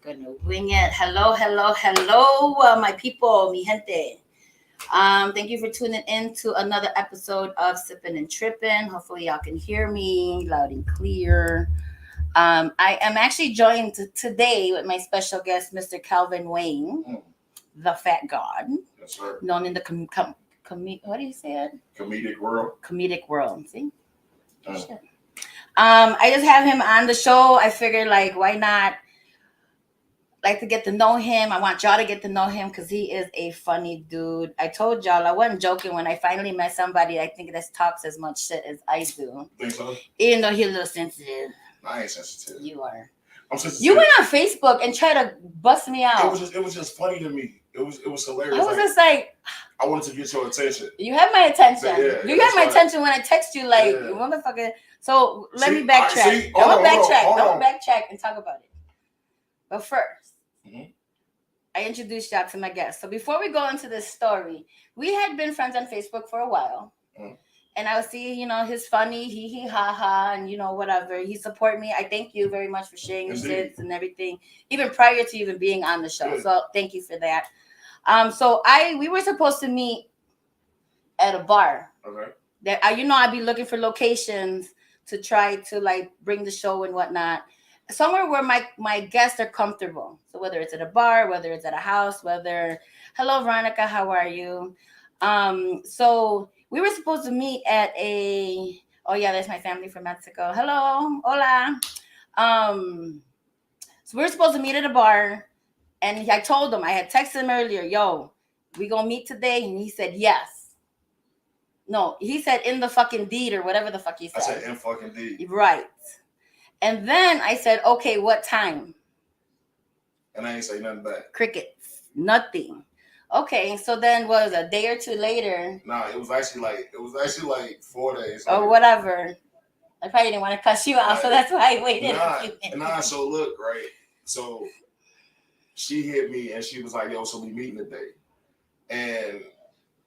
gonna wing it. Hello, hello, hello, my people, mi gente. Thank you for tuning in to another episode of Sippin N Trippin. Hopefully, y'all can hear me loud and clear. I am actually joined today with my special guest, Mr. Kelvin Wayne, the Fat God, Yes, sir. known in the what do you say it? Comedic world. Comedic world. See. Shit. I just have him on the show. I figured, like, why not? Like to get to know him. I want y'all to get to know him because he is a funny dude. I told y'all I wasn't joking when I finally met somebody I think that talks as much shit as I do. Think so? Even though he's a little sensitive. I ain't sensitive. You are. I'm sensitive. You went on Facebook and tried to bust me out. It was just funny to me. It was hilarious. I was just like, I wanted to get your attention. You have my attention. Yeah, you have my attention when I text you, like, motherfucker. So let me backtrack. Don't backtrack and talk about it. But first, I introduced y'all to my guest. So before we go into this story, we had been friends on Facebook for a while. And I would see, his funny, he, ha, ha, and, whatever. He support me. I thank you very much for sharing your shits and everything, even prior to even being on the show. Good. So thank you for that. We were supposed to meet at a bar. Okay. That I'd be looking for locations to try to, like, bring the show and whatnot. Somewhere where my guests are comfortable. So whether it's at a bar, whether it's at a house, hello, Veronica, how are you? So we were supposed to meet at that's my family from Mexico. Hello, hola. So we were supposed to meet at a bar, and I told him, I had texted him earlier, yo, we gonna meet today? And he said, yes. No, he said in the fucking deed or whatever the fuck he said. I said in fucking deed. Right. And then I said, okay, what time? And I ain't say nothing back. Crickets. Nothing. Okay, so then was a day or two later. Nah, it was actually like 4 days. Or whatever. I probably didn't want to cuss you out, so that's why I waited. So look, right? So she hit me and she was like, yo, so we meeting today.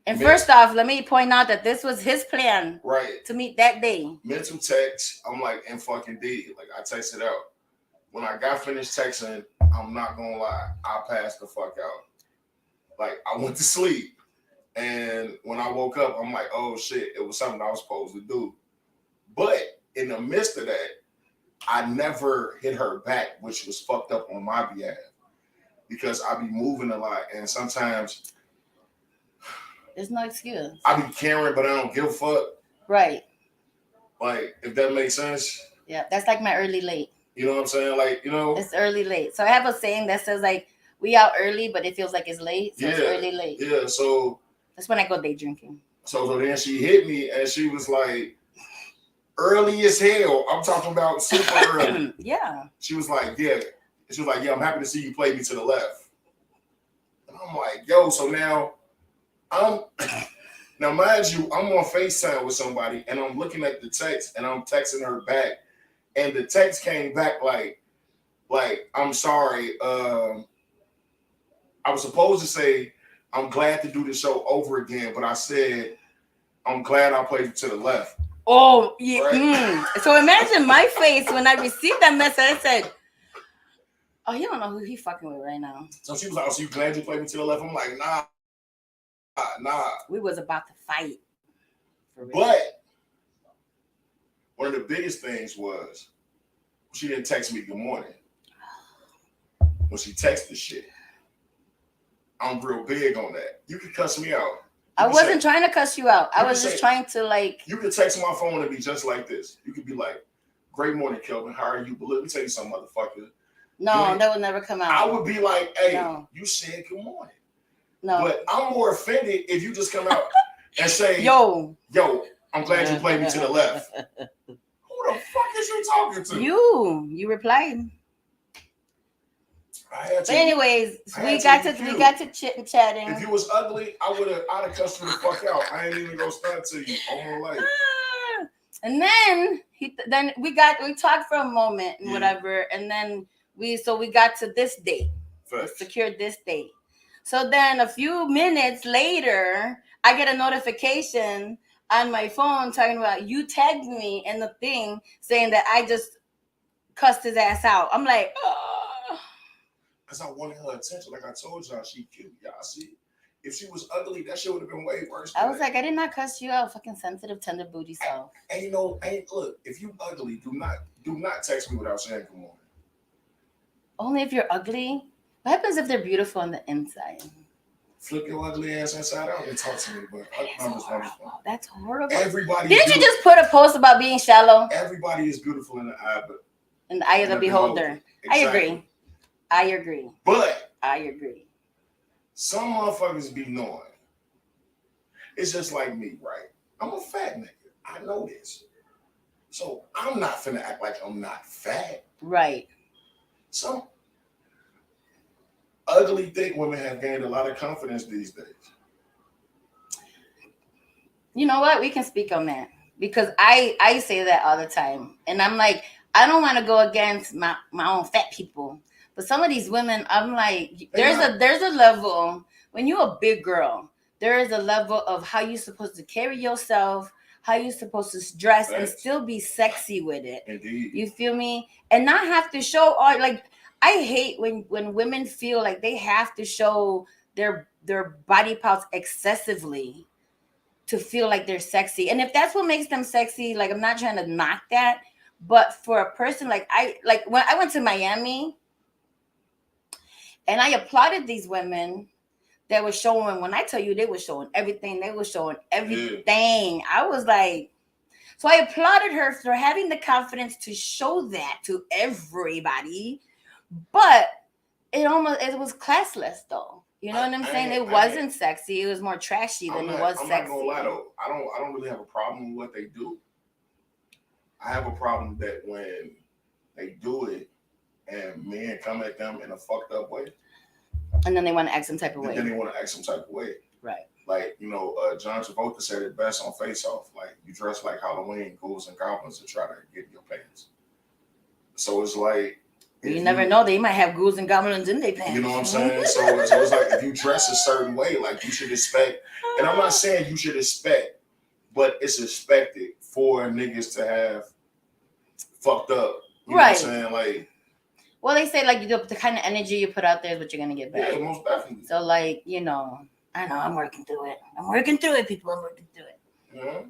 And first off, let me point out that this was his plan. Right. To meet that day. Mental text, I'm like, in fucking D. Like, I texted out. When I got finished texting, I'm not gonna lie, I passed the fuck out. Like, I went to sleep. And when I woke up, I'm like, oh shit, it was something I was supposed to do. But in the midst of that, I never hit her back, which was fucked up on my behalf. Because I be moving a lot. And sometimes there's no excuse. I be caring, but I don't give a fuck. Right. Like, if that makes sense. Yeah, that's like my early late. You know what I'm saying? Like, It's early late. So I have a saying that says, like, we out early, but it feels like it's late. So it's early late. Yeah, so. That's when I go day drinking. So then she hit me and she was like, early as hell. I'm talking about super early. Yeah. She was like, yeah. She was like, yeah, I'm happy to see you play me to the left. And I'm like, yo, so now now mind you, I'm on FaceTime with somebody and I'm looking at the text and I'm texting her back. And the text came back like, I'm sorry. I was supposed to say, I'm glad to do the show over again, but I said, I'm glad I played to the left. Oh, yeah. Right? So imagine my face when I received that message. I said, oh, you don't know who he fucking with right now. So she was like, oh, so you glad you played me to the left? I'm like, nah. We was about to fight. But one of the biggest things was she didn't text me good morning. When she texted shit. I'm real big on that. You can cuss me out. I wasn't trying to cuss you out. I was just trying to, like. You can text my phone and be just like this. You could be like, great morning, Kelvin. How are you? But let me tell you something, motherfucker. No, that would never come out. I would be like, hey, you said good morning. No. But I'm more offended if you just come out and say, yo, I'm glad you played me to the left. Who the fuck is you talking to? You replied. But anyways, we got to chatting. If you was ugly, I'd have cussed you the fuck out. I ain't even gonna start to you all my life. And then we talked for a moment and whatever, and then we got to this date. We secured this date. So then a few minutes later, I get a notification on my phone talking about you tagged me in the thing saying that I just cussed his ass out. I'm like, oh. Because I wanted her attention. Like I told y'all, she cute. Y'all see? If she was ugly, that shit would have been way worse. I was like, I did not cuss you out, fucking sensitive, tender booty self. And you know, look, if you ugly, do not text me without saying good morning. Only if you're ugly. What happens if they're beautiful on the inside? Flip your ugly ass inside out and talk to me. But That's horrible. Everybody. Didn't you just put a post about being shallow? Everybody is beautiful in the eye, but in the eye of the beholder. Exactly. I agree. But I agree. Some motherfuckers be knowing. It's just like me, right? I'm a fat nigga. I know this. So I'm not finna act like I'm not fat. Right. Some ugly, thick women have gained a lot of confidence these days. You know what? We can speak on that. Because I say that all the time. And I'm like, I don't want to go against my own fat people. But some of these women, I'm like, there's a level, when you're a big girl, there is a level of how you're supposed to carry yourself, how you're supposed to dress and still be sexy with it. Indeed. You feel me? And not have to show all, like, I hate when women feel like they have to show their body parts excessively to feel like they're sexy. And if that's what makes them sexy, like, I'm not trying to knock that. But for a person when I went to Miami and I applauded these women that were showing, when I tell you they were showing everything, Yeah. I was like, so I applauded her for having the confidence to show that to everybody. But it was classless though. You know what I'm saying? It wasn't sexy. It was more trashy than it was sexy. I'm not gonna lie though. I don't really have a problem with what they do. I have a problem that when they do it and men come at them in a fucked up way. And then they want to act some type of way. Right. Like, you know, John Travolta said it best on Face Off. Like, you dress like Halloween, ghouls and goblins to try to get in your pants. So it's like... You never know. They might have ghouls and goblins in their pants. You know what I'm saying? So it's like, if you dress a certain way, like, you should expect... And I'm not saying you should expect, but it's expected for niggas to have fucked up. You know what I'm saying? Like... Well, they say, like, the kind of energy you put out there is what you're going to get back. Yeah, most definitely. So, like, you know, I know, I'm working through it. People. I'm working through it. Yeah.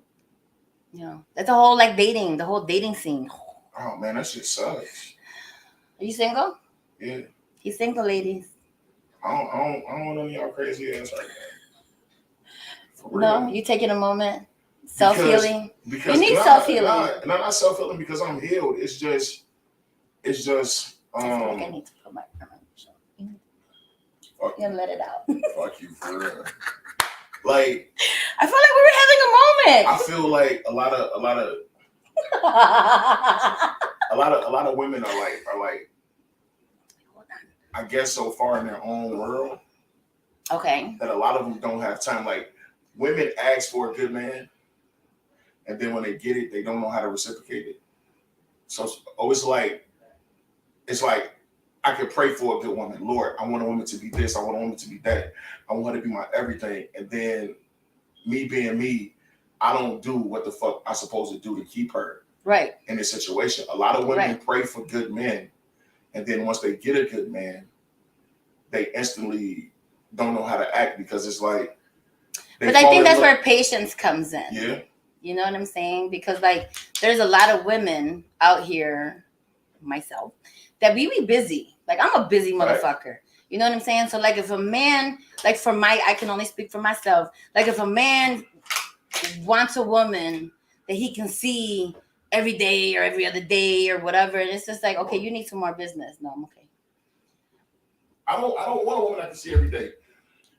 You know, that's the whole, like, the whole dating scene. Oh, man, that shit sucks. Are you single? Yeah. He's single, ladies. I don't want none of y'all crazy ass right now. No, you taking a moment? Self-healing? Because you need self-healing. No, not self-healing because I'm healed. It's just... I feel like I need to put my arm on your shoulder. You let it out. Fuck you, for real. Like, I feel like we were having a moment. I feel like a lot of women are like I guess so far in their own world. Okay. That a lot of them don't have time. Like, women ask for a good man, and then when they get it, they don't know how to reciprocate it. So it's like I could pray for a good woman. Lord, I want a woman to be this. I want a woman to be that. I want her to be my everything. And then me being me, I don't do what the fuck I'm supposed to do to keep her in this situation. A lot of women pray for good men. And then once they get a good man, they instantly don't know how to act because it's like. But I think that's where patience comes in. Yeah. You know what I'm saying? Because, like, there's a lot of women out here, myself, that we be busy. Like, I'm a busy motherfucker. You know what I'm saying? So, like, if a man, like, I can only speak for myself. Like, if a man wants a woman that he can see every day or every other day or whatever, and it's just like, okay, you need some more business. No, I'm okay. I don't want a woman I can see every day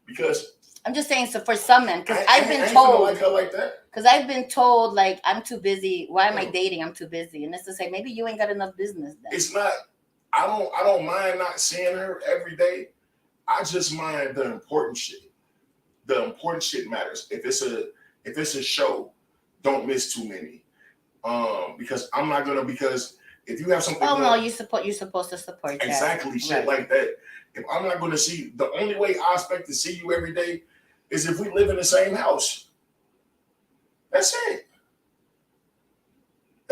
because I'm just saying. So for some men, because I've been told like her like that. Because I've been told, like, I'm too busy. Why am I dating? I'm too busy, and it's to say maybe you ain't got enough business. Then it's not. I don't mind not seeing her every day. I just mind the important shit. The important shit matters. If it's a show, don't miss too many. Because I'm not gonna because if you have something. Oh no, you're supposed to support that. Exactly, shit like that. If I'm not gonna see, the only way I expect to see you every day is if we live in the same house. That's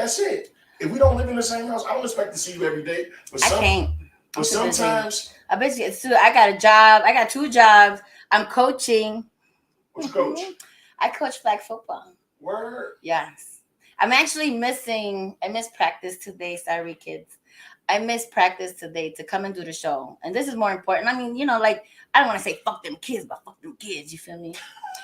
it. If we don't live in the same house, I don't expect to see you every day. But I can't. But sometimes I basically I got a job. I got 2 jobs. I'm coaching. What you coach? I coach flag football. Word. Yes. I'm actually missing. I missed practice today. Sorry, kids. I missed practice today to come and do the show. And this is more important. I mean, like, I don't want to say fuck them kids, but fuck them kids. You feel me?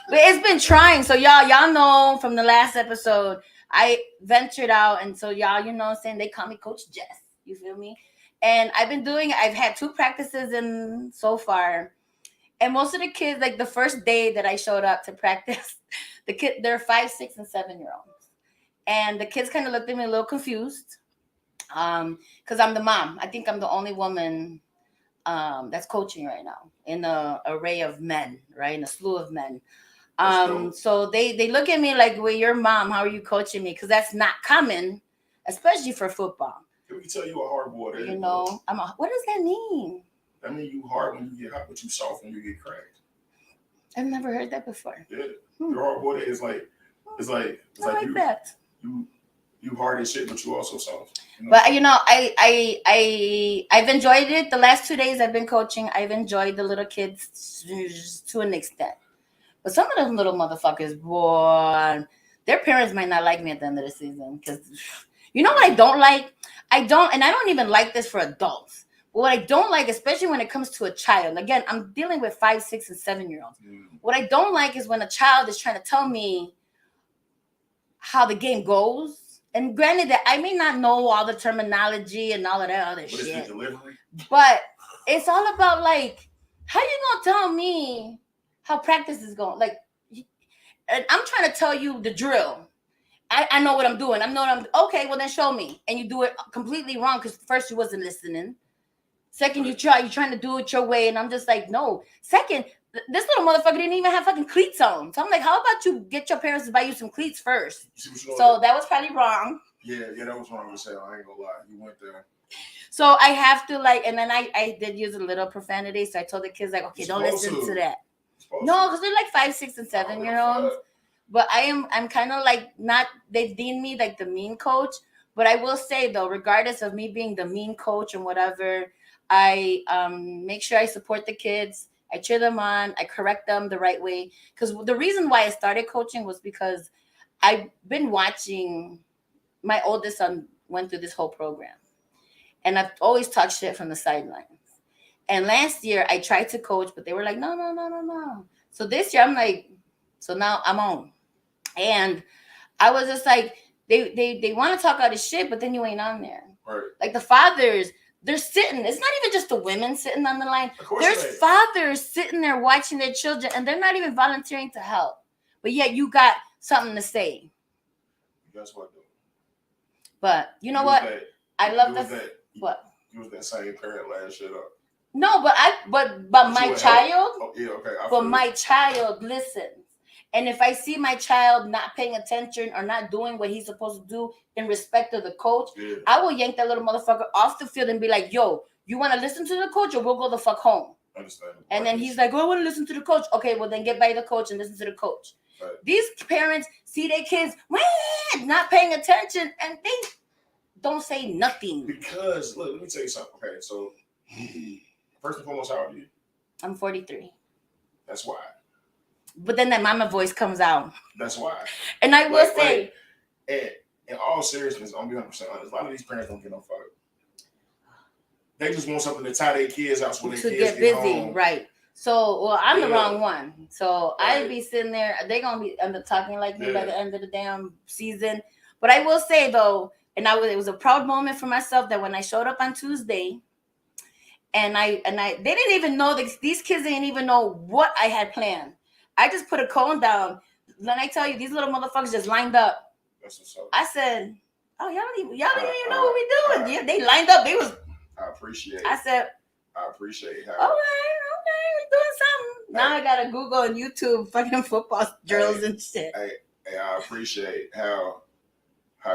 But it's been trying. So y'all know from the last episode, I ventured out. And so y'all, you know what I'm saying? They call me Coach Jess. You feel me? And I've had 2 practices in so far. And most of the kids, like the first day that I showed up to practice, they're 5, 6, and 7-year-olds. And the kids kind of looked at me a little confused. Because I'm the mom. I think I'm the only woman that's coaching right now in an array of men, right? In a slew of men. So they look at me like, well, your mom, how are you coaching me? Because that's not common, especially for football. Can we tell you a hard boy? You know, what does that mean? That means you hard when you get hot, but you soft when you get cracked. I've never heard that before. Yeah, your hard boy is like, it's like you, that. You hard as shit, but you also soft. You know? But I've enjoyed it. The last 2 days I've been coaching, I've enjoyed the little kids to an extent. But some of them little motherfuckers, boy, their parents might not like me at the end of the season. Because you know what I don't like? I don't even like this for adults. But what I don't like, especially when it comes to a child, again, I'm dealing with 5, 6, and 7-year-olds. What I don't like is when a child is trying to tell me how the game goes. And granted that I may not know all the terminology and all of that other shit. It's the delivery. But it's all about, like, how you gonna tell me how practice is going? Like, I'm trying to tell you the drill. I know what I'm doing. Okay, well then show me. And you do it completely wrong because first you wasn't listening. Second, you're trying to do it your way. And I'm just like, no. Second, this little motherfucker didn't even have fucking cleats on. So I'm like, how about you get your parents to buy you some cleats first? So that was probably wrong. Yeah, that was wrong as hell. I ain't gonna lie. You went there. So I have to, like, and then I did use a little profanity. So I told the kids, like, okay, don't listen to that. No, because they're like 5, 6, and 7-year-olds. But I'm kind of like they deem me like the mean coach. But I will say, though, regardless of me being the mean coach and whatever, I make sure I support the kids. I cheer them on. I correct them the right way. Because the reason why I started coaching was because I've been watching. My oldest son went through this whole program. And I've always talked shit from the sidelines. And last year, I tried to coach, but they were like, no. So this year, I'm like, so now I'm on. And I was just like, they want to talk all this shit, but then you ain't on there. Right. Like the fathers, they're sitting. It's not even just the women sitting on the line. There's fathers sitting there watching their children, and they're not even volunteering to help. But yet you got something to say. That's what, though. But you know what? I love that. What? You was that same parent last shit up. No, but my child. Oh, yeah, okay. But my child listens. And if I see my child not paying attention or not doing what he's supposed to do in respect of the coach, I will yank that little motherfucker off the field and be like, yo, you want to listen to the coach or we'll go the fuck home? Understandable. And then he's like, oh, I want to listen to the coach. Okay, well, then get by the coach and listen to the coach. Right. These parents see their kids not paying attention and they don't say nothing. Because, look, let me tell you something. Okay, so first and foremost, how old are you? I'm 43. That's why. But then that mama voice comes out. That's why. And I will say, in all seriousness, I'm being 100% honest. A lot of these parents don't get no fuck. They just want something to tie their kids out so when their kids get busy, home. Right? So, well, I'm the wrong one. So I'd be sitting there. They're gonna be end up talking like me by the end of the damn season. But I will say though, and it was a proud moment for myself that when I showed up on Tuesday, and they didn't even know these kids didn't even know what I had planned. I just put a cone down. Then I tell you, these little motherfuckers just lined up. That's what's up. I said, "Oh, y'all don't even know what we doing." Yeah, they lined up. I appreciate. I said, "I appreciate how." Okay, we doing something. Now I gotta Google and YouTube fucking football drills and shit. Hey, I appreciate how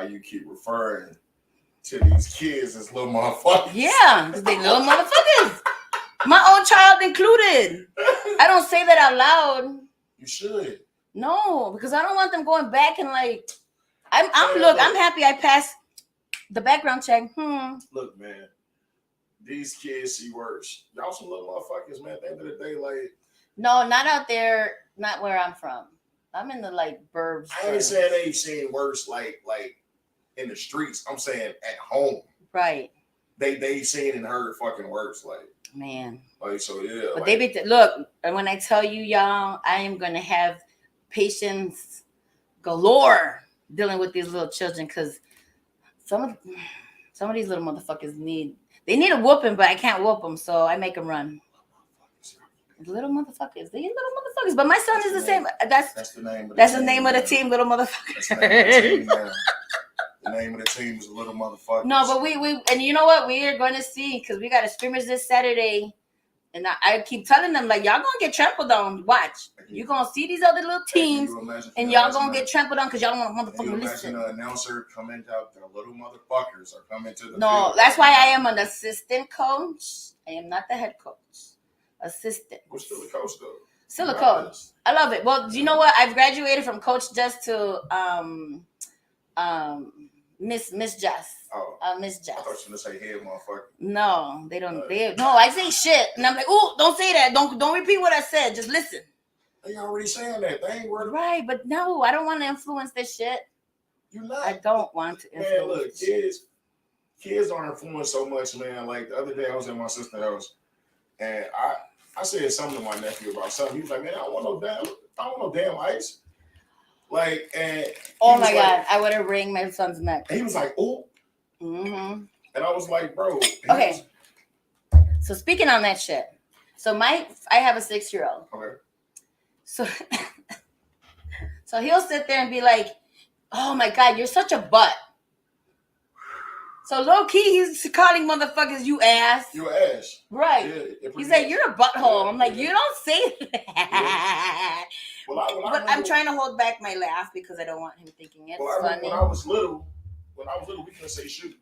you keep referring to these kids as little motherfuckers. Yeah, because they little motherfuckers. My own child included. I don't say that out loud. You should. No, because I don't want them going back and like. I'm happy I passed the background check. Look, man, these kids see worse. Y'all some little motherfuckers, man. At the end of the day, like. No, not out there. Not where I'm from. I'm in the like burbs. I ain't saying they seen worse, like in the streets. I'm saying at home. Right. They seen and heard fucking worse, like. Man. Like so, yeah. But like, they be look. And when I tell you, y'all, I am gonna have patience galore dealing with these little children because some of these little motherfuckers need a whooping, but I can't whoop them, so I make them run. Little motherfuckers, these little motherfuckers. But my son is the same. That's the name. That's the name of the team, little motherfuckers. The name of the team is Little Motherfuckers. No, but we and you know what we are going to see because we got a scrimmage this Saturday. And I keep telling them, like, y'all gonna get trampled on. Watch. You're gonna see these other little teams, and y'all gonna get trampled on because y'all don't want to motherfucking listen. Imagine an announcer coming out, the little motherfuckers are coming to the No, field. That's why I am an assistant coach. I am not the head coach. Assistant. We're still a coach, though. Still a coach. I love it. Well, you know what? I've graduated from Coach Jess to Miss Jess. Oh, Miss Jess. I thought you were gonna say head motherfucker. No, they don't. No, I say shit, and I'm like, "Ooh, don't say that. Don't repeat what I said. Just listen." They already saying that. They ain't worried. Right, but no, I don't want to influence this shit. You not. I don't want to influence. Man, look, kids are influenced so much, man. Like the other day, I was at my sister's house, and I said something to my nephew about something. He was like, "Man, I don't want no damn ice." Like, and oh my God, I would have wring my son's neck. And he was like, "Oh." Mm-hmm. And I was like, bro. Okay. So speaking on that shit. So I have a 6-year-old. Okay. So he'll sit there and be like, "Oh my God, you're such a butt." So low key, he's calling motherfuckers you ass. You ass. Right. Yeah, he's like, "You're a butthole." I'm like, "You don't say that." Yeah. But I'm trying to hold back my laugh because I don't want him thinking it's funny. When I was little, we couldn't say shoot.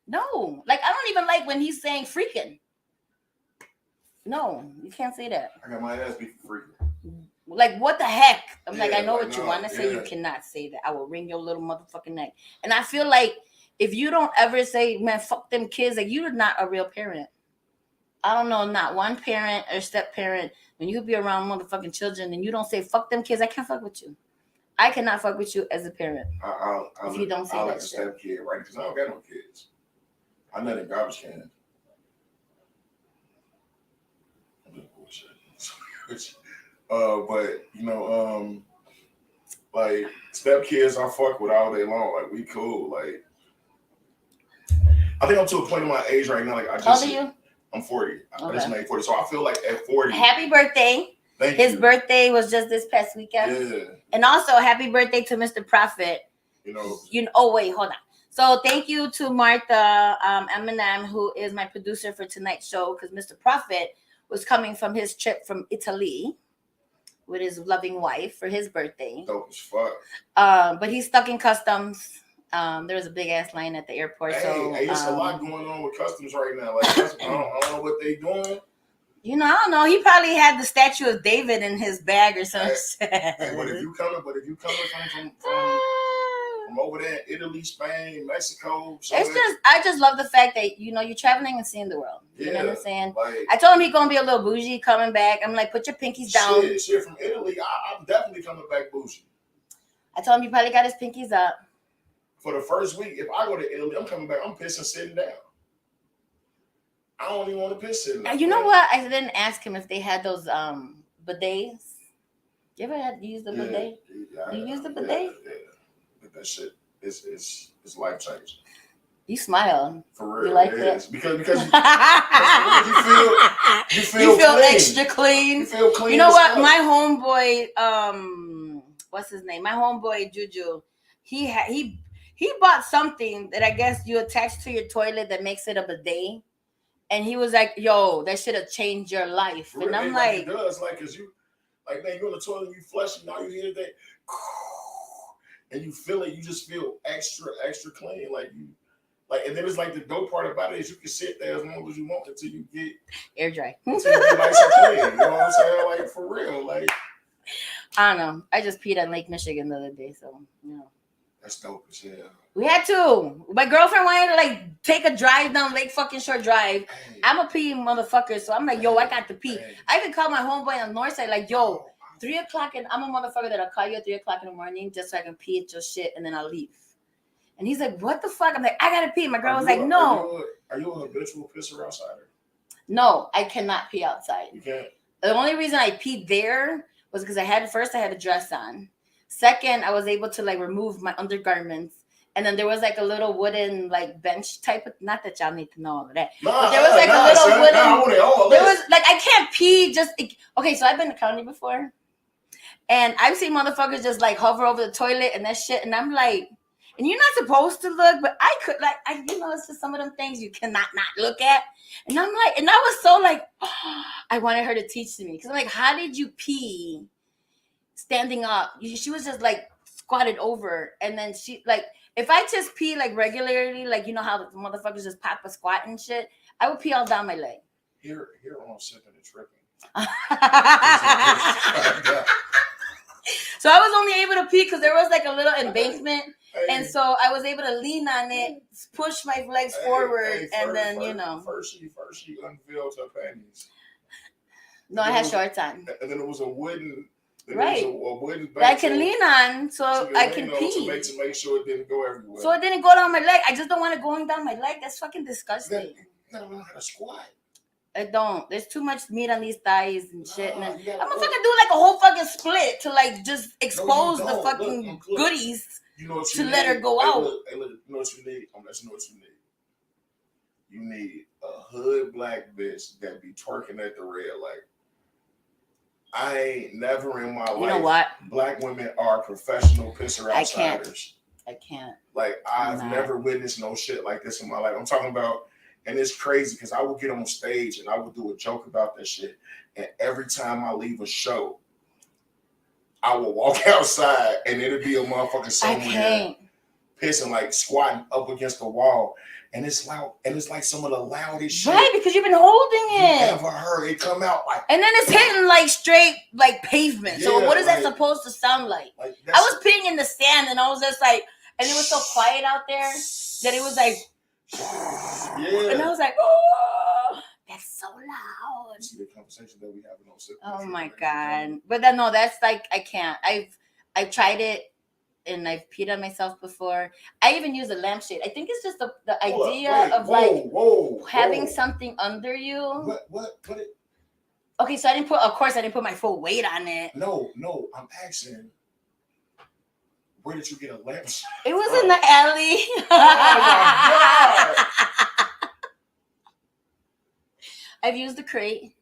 No, like I don't even like when he's saying freaking. No, you can't say that. I got my ass beat for freaking. Like what the heck? I'm like, I know what you want to say. You cannot say that. I will wring your little motherfucking neck. And I feel like if you don't ever say, "Man, fuck them kids," like you're not a real parent. I don't know, not one parent or step parent. When you be around motherfucking children and you don't say "fuck them kids," I can't fuck with you. I cannot fuck with you as a parent. If you don't say that shit. Step kid, right? Because I don't got no kids. I'm not in garbage can. I'm doing bullshit. But you know, like step kids, I fuck with all day long. Like we cool. Like I think I'm to a point in my age right now. Like I just. How old are you? I'm 40. Okay. I just made 40. So I feel like at 40. Happy birthday. Thank His you. birthday was just this past weekend. Yeah. And also happy birthday to Mr. Prophet. You know. Oh wait, hold on. So thank you to Martha Eminem, who is my producer for tonight's show, because Mr. Prophet was coming from his trip from Italy with his loving wife for his birthday. Dope as fuck. But he's stuck in customs. There was a big ass line at the airport. Hey, it's a lot going on with customs right now. Like I don't know what they doing. You know, I don't know. He probably had the statue of David in his bag or something. Hey, but if you coming from over there, Italy, Spain, Mexico. I just love the fact that you're traveling and seeing the world. You know what I'm saying? Like, I told him he's gonna be a little bougie coming back. I'm like, put your pinkies down. Shit from Italy. I'm definitely coming back bougie. I told him he probably got his pinkies up. For the first week, if I go to Italy, I'm coming back. I'm pissing sitting down. I don't even want to piss sitting down. You know what? I didn't ask him if they had those bidets. You ever had to use the bidet? You use the bidet? Yeah. But that shit is life changing. You smile. For real. You like it that? Is. Because you feel clean. Extra clean. You feel clean. You know what? My homeboy, what's his name? My homeboy Juju, he bought something that I guess you attach to your toilet that makes it a bidet. And he was like, "Yo, that should have changed your life." And I'm like, "It does, like, cause you, like, man, you in the toilet, you flushing, now you hear that, and you feel it, you just feel extra clean, like you, like, and then it's like the dope part about it is you can sit there as long as you want until you get air dry, until you get nice and clean. You know what I'm saying? Like for real, like. I don't know. I just peed on Lake Michigan the other day, so you know. That's dope as hell. We had to. My girlfriend wanted to like take a drive down Lake fucking Shore Drive. Hey. I'm a pee motherfucker, so I'm like, yo, I got to pee. Hey. I could call my homeboy on the north side, like, yo, 3 o'clock, and I'm a motherfucker that'll call you at 3 o'clock in the morning just so I can pee at your shit, and then I'll leave. And he's like, what the fuck? I'm like, I gotta pee. My girl was like, no. Are you a habitual pisser outsider? No, I cannot pee outside. You can't? The only reason I peed there was because I had a dress on. Second, I was able to like remove my undergarments. And then there was like a little wooden like bench type of, not that y'all need to know all of that. But there was like a little wooden, there was like, I can't pee just, okay, so I've been to county before. And I've seen motherfuckers just like hover over the toilet and that shit. And I'm like, and you're not supposed to look, but I could like, it's just some of them things you cannot not look at. And I'm like, and I was so like, oh, I wanted her to teach me. Because I'm like, how did you pee standing up? She was just like squatted over. And then she like, if I just pee like regularly, like, you know how the motherfuckers just pop a squat and shit, I would pee all down my leg. Here on Sippin N Trippin. So I was only able to pee because there was like a little embankment. And so I was able to lean on it, push my legs forward, and then, First she unveiled her panties. No, I had shorts on. And then it was a wooden... Right. A wooden that I can lean on so I can pee. To make sure it didn't go everywhere. So it didn't go down my leg. I just don't want it going down my leg. That's fucking disgusting. You gotta learn how to squat. I don't. There's too much meat on these thighs and shit. And then I'm gonna fucking do like a whole fucking split to like just expose the fucking goodies to let her go out. Look, you know what you need? I'm letting you know what you need. You need a hood black bitch that be twerking at the red light. I ain't never in my life. You know what? Black women are professional pisser outsiders. I can't. Like, I've never witnessed no shit like this in my life. I'm talking about, and it's crazy because I would get on stage and I would do a joke about that shit. And every time I leave a show, I will walk outside and it'll be a motherfucker somewhere pissing, like squatting up against the wall. And it's loud, and it's like some of the loudest shit. Right, because you've been holding it. You ever heard it come out like? And then it's hitting like straight like pavement. Yeah, so what is that supposed to sound like? I was peeing in the sand, and I was just like, and it was so quiet out there that it was like, and I was like, oh, that's so loud. See the conversation that we have on Sippin Oh my god! But then no, that's like I can't. I've tried it. And I've peed on myself before. I even use a lampshade. I think it's just the idea of having something under you. What? Okay, so I didn't put my full weight on it. No, I'm asking. Where did you get a lampshade? It was in the alley. Oh my god! I've used the crate.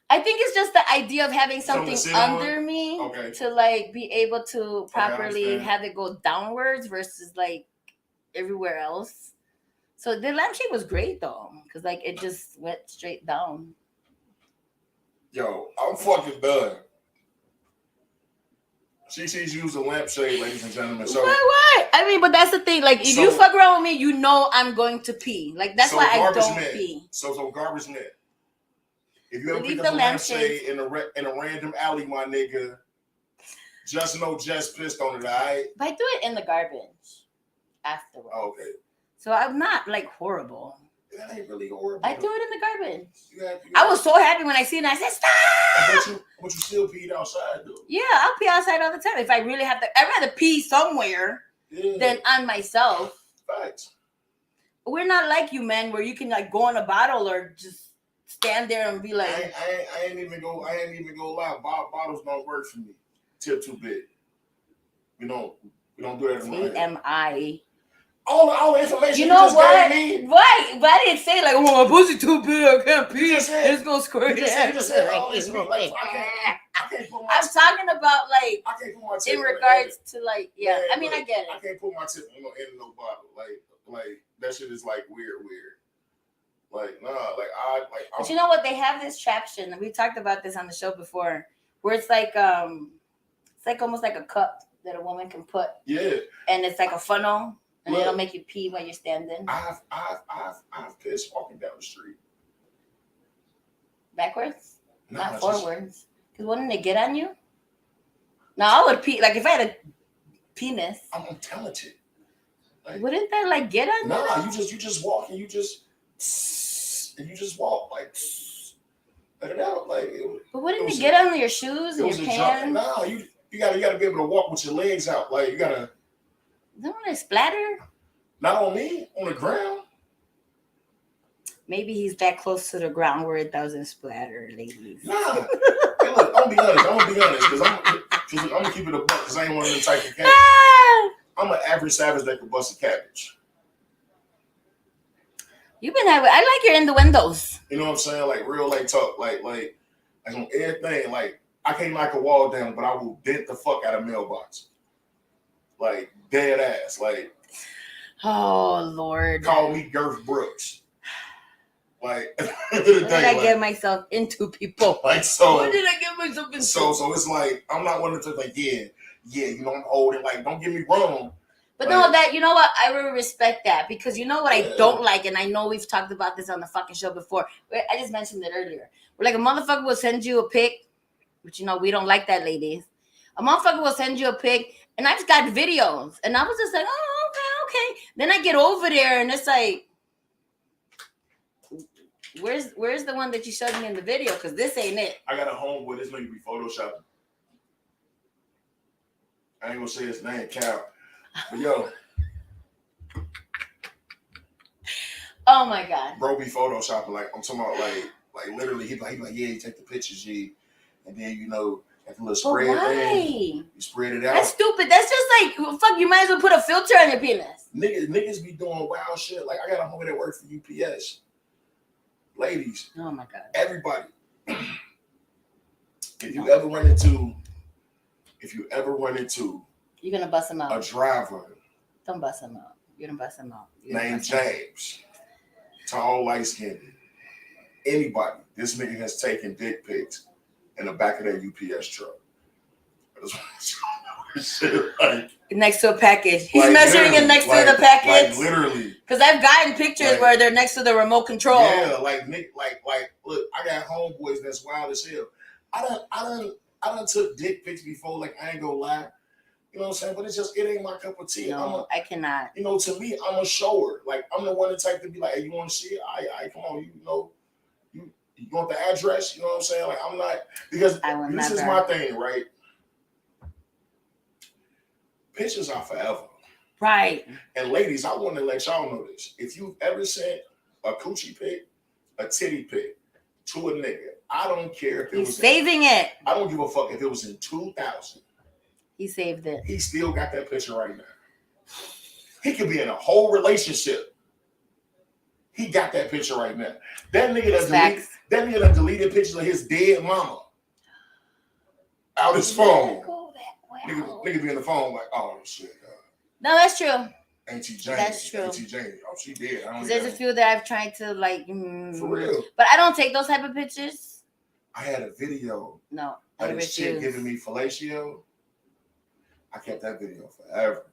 I think it's just the idea of having something under me to like be able to properly have it go downwards versus like everywhere else. So the lampshade was great though, because like it just went straight down. Yo, I'm fucking done. She sees you use a lampshade, ladies and gentlemen. So what? I mean, but that's the thing. Like, if you fuck around with me, you know I'm going to pee. Like that's why I don't pee. So garbage men. If you ever pick up a lampshade in a random alley, my nigga, just know Jess pissed on it, all right? But I do it in the garbage afterwards. Okay. So I'm not like horrible. That ain't really horrible. I do it in the garbage. I was so happy when I seen it. I said, stop! But you still peed outside, though. Yeah, I'll pee outside all the time. If I really have to, I'd rather pee somewhere than on myself. Facts. We're not like you men where you can like go in a bottle or just stand there and be like, I ain't even go lie. Bottles don't work for me. Tip too big. We don't do that. TMI. All the information you know what? Right, but I didn't say like, oh, my pussy too big, I can't pee. It's gonna squirt. I can't put my I'm talking about like I can't put my tip in regards to like I mean I get it. I can't put my tip in no bottle. Like that shit is like weird. Like, nah, But you know what? They have this traction, and we talked about this on the show before, where it's like almost like a cup that a woman can put. Yeah. And it's like a funnel, and it'll make you pee while you're standing. I've pissed walking down the street. Backwards? Not forwards. Because wouldn't they get on you? No, I would pee. Like if I had penis. I'm talented. Like, wouldn't that like get on? Nah, you just walk and you just walk like let it out like. But wouldn't it get under your shoes and your pants? Nah, you gotta be able to walk with your legs out. Like you gotta. Don't it splatter? Not on me, on the ground. Maybe he's that close to the ground where it doesn't splatter, ladies. Nah. Hey, look, I'm gonna be honest, because I'm gonna keep it a buck, because I ain't one of them type of cats. I'm an average savage that could bust a cabbage. You've been having. I like your innuendos. You know what I'm saying? Like real, like talk, like on everything. Like I can't knock a wall down, but I will dent the fuck out of mailbox. Like dead ass. Like. Oh Lord. Call me Girth Brooks. Like what did I get myself into, people? Like so. What did I get myself into? So it's like I'm not one of the like you know I'm old and like don't get me wrong. But like, no, that you know what I really respect that because you know what I don't like, and I know we've talked about this on the fucking show before. I just mentioned it earlier. Where like a motherfucker will send you a pic, but you know we don't like that, ladies. A motherfucker will send you a pic, and I've got videos, and I was just like, oh okay. Then I get over there, and it's like, where's the one that you showed me in the video? Because this ain't it. I got a homeboy. This nigga be photoshopping. I ain't gonna say his name, Cal. But yo. Oh my God. Bro be photoshopping. Like I'm talking about like literally he be like, yeah, you take the pictures, G. And then you know, like a little spread thing. You spread it out. That's stupid. That's just like fuck, you might as well put a filter on your penis. Niggas be doing wild shit. Like I got a homie that works for UPS. Ladies. Oh my God. Everybody. If you ever run into you're gonna bust him out. A driver. Don't bust him out. You're gonna bust him out. Named James. Tall, light skinned. Anybody. This nigga has taken dick pics in the back of that UPS truck. Like, next to a package. He's like, measuring it next to the package. Like literally. Because I've gotten pictures where they're next to the remote control. Yeah, like look, I got homeboys that's wild as hell. I done took dick pics before, like I ain't gonna lie. You know what I'm saying? But it ain't my cup of tea. No, I cannot. You know, to me, I'm a shower. Like I'm the one that type to be like, hey, you want to see it? I come on, you know. You want the address? You know what I'm saying? Like I'm not, because this is my thing, right? Pictures are forever. Right. And ladies, I want to let y'all know this. If you've ever sent a coochie pic, a titty pic to a nigga, I don't care if it was saving it. I don't give a fuck if it was in 2000. He saved it. He still got that picture right now. He could be in a whole relationship. He got that picture right now. That nigga done deleted pictures of his dead mama out his phone. Nigga be on the phone like, oh shit. No, that's true. Auntie Jane. That's true. Auntie Jane. Oh, she did. There's a few that I've tried to like. For real. But I don't take those type of pictures. I had a video. No. Of this chick giving me fellatio. I kept that video forever.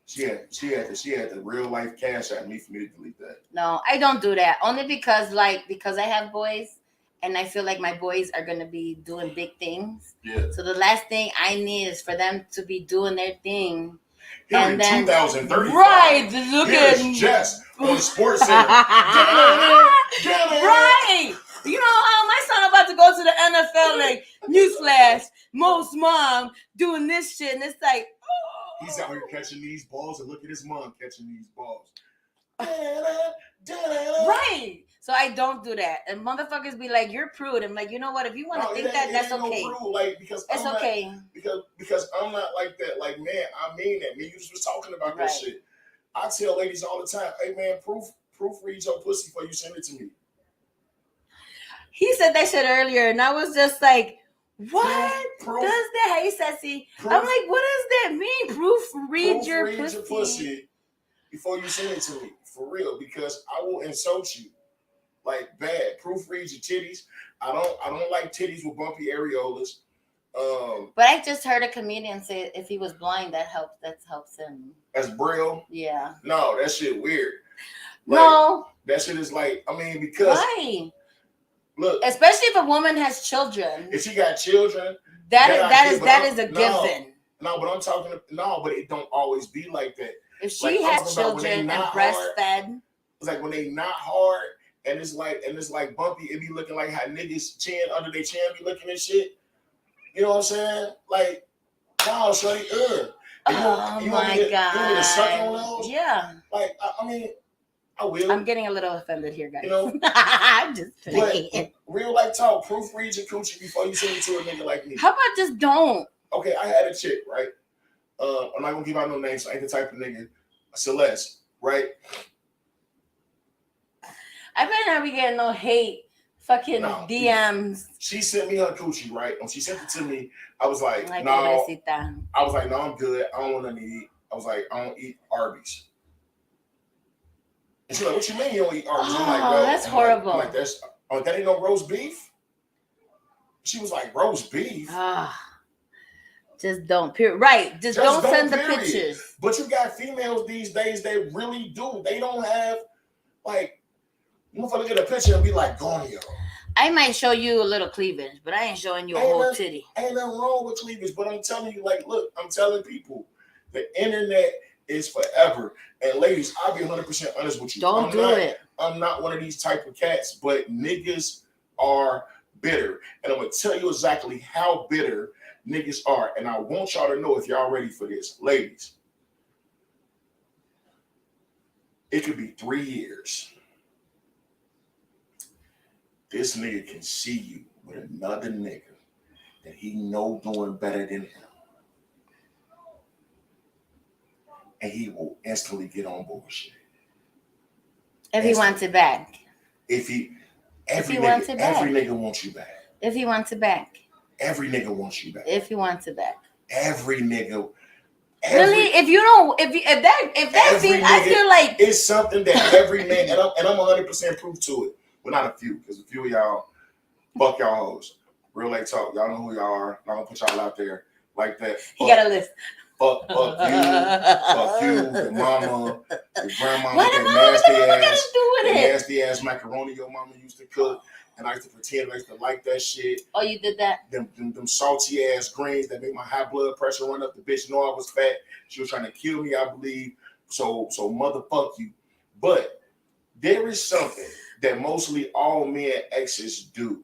She had the real life cash at me for me to delete that. No, I don't do that. Only because I have boys and I feel like my boys are gonna be doing big things. Yeah. So the last thing I need is for them to be doing their thing. Here and in then 2035. Right, look at Jess on the Sports Center. Right. You know, my son about to go to the NFL, like, newsflash, most mom doing this shit, and it's like, oh. He's out here catching these balls, and look at his mom catching these balls. Right. So I don't do that. And motherfuckers be like, you're prude. I'm like, you know what? If you want to think that, that's okay. No prude, like, because it's okay. Because I'm not like that. Like, man, I mean that. Me, you just was talking about that shit. I tell ladies all the time, hey, man, proofread your pussy before you send it to me. He said that shit earlier, and I was just like, what does that? Hey, Sassy. I'm like, what does that mean? Proofread your pussy before you send it to me. For real, because I will insult you. Like bad. Proofread your titties. I don't like titties with bumpy areolas. But I just heard a comedian say if he was blind, that helps him. As Braille? Yeah. No, that shit weird. Like, no. That shit is like, I mean, because why? Look, especially if a woman has children. If she got children, that is a given. No, but I'm talking. No, but it don't always be like that. If she has children and breastfed, it's like when they not hard and it's like bumpy. It be looking like how niggas chin under their chin be looking and shit. You know what I'm saying? Like, no, shorty, oh my god! You want me to suck on those? Yeah. Like, I mean, I will. I'm getting a little offended here, guys. You know, I'm just playing. But real life talk. Proofread your coochie before you send it to a nigga like me. How about just don't? Okay, I had a chick, right? I'm not gonna give out no names. So I ain't the type of nigga. Celeste, right? I better not be getting no hate fucking DMs. She sent me her coochie, right? When she sent it to me, I was like, no. I was like, no, I'm good. I don't want nothing to eat. I was like, I don't eat Arby's. And she's like, what you mean you don't eat Arby's? I'm like, well, that's horrible. Like, that ain't no roast beef? She was like, roast beef? Just don't, period. Right. Just don't send period. The pictures. But you got females these days, they really do. They don't have, like, motherfucker get a picture and be like, Gonio. I might show you a little cleavage, but I ain't showing you a whole titty. Ain't nothing wrong with cleavage, but I'm telling you, like, look, I'm telling people, the internet is forever. And ladies, I'll be 100% honest with you. Don't do it. I'm not one of these type of cats, but niggas are bitter. And I'm going to tell you exactly how bitter niggas are. And I want y'all to know if y'all ready for this. Ladies, it could be 3 years. This nigga can see you with another nigga that he know doing better than him. And he will instantly get on bullshit. If he wants it back. Every nigga wants you back. If he wants it back. Every nigga wants you back. If he wants it back. Every nigga. Really? If you don't, if that feels, I feel like it's something that every man, and I'm 100% proof to it. Well, not a few, because a few of y'all, fuck y'all hoes. Real late talk. Y'all know who y'all are. I'm gonna put y'all out there like that. You got a list. Fuck you, your mama, your grandmama, that nasty ass macaroni your mama used to cook, and I used to pretend I used to like that shit. Oh, you did that? Them salty ass greens that made my high blood pressure run up. The bitch know I was fat. She was trying to kill me, I believe. So motherfuck you. But there is something that mostly all men exes do.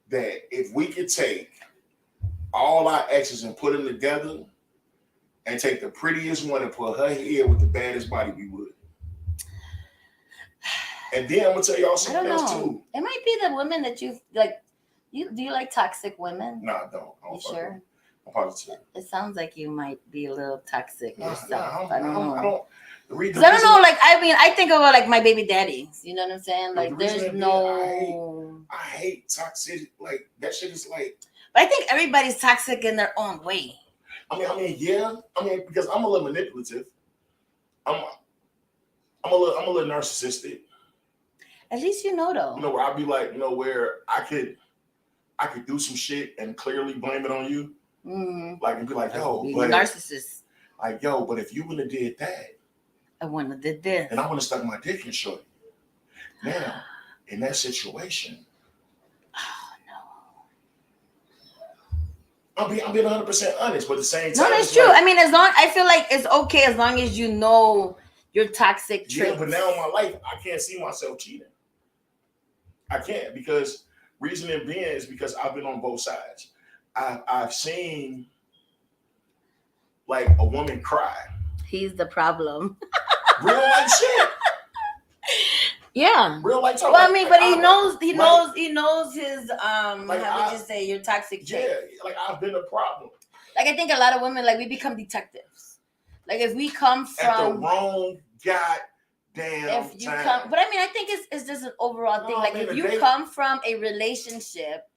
That if we could take all our exes and put them together and take the prettiest one and put her here with the baddest body, we would. And then I'm gonna tell y'all something else too. It might be the women that you like. Do you like toxic women? No, I don't. You sure? I'm positive. It sounds like you might be a little toxic yourself. I don't know. Because I don't know. Like, I mean, I think about like my baby daddies. You know what I'm saying? Like, there's no. I hate toxic. Like that shit is like. But I think everybody's toxic in their own way. I mean, yeah. I mean, because I'm a little manipulative. I'm a little narcissistic. At least you know, though. You know, where I'd be like, you know, where I could do some shit and clearly blame it on you. Mm-hmm. Like, and be like, yo, but narcissist. Like, yo, but if you would have did that, I wouldn't have did this. And I would have stuck my dick in shorty. Now, in that situation, I'm being 100% honest, but at the same time, no, that's true. Like, I mean, I feel like it's okay as long as you know your toxic traits. Yeah, but now in my life, I can't see myself cheating. I can't, because reasoning being is because I've been on both sides. I've seen like a woman cry. He's the problem. Real life shit. Yeah. Real life talk. Well, I mean, but he knows his how would you say, your toxic trait. Yeah, like I've been a problem. Like I think a lot of women, like, we become detectives. Like if we come from at the wrong goddamn time. But I mean, I think it's just an overall thing. Like if you come from a relationship.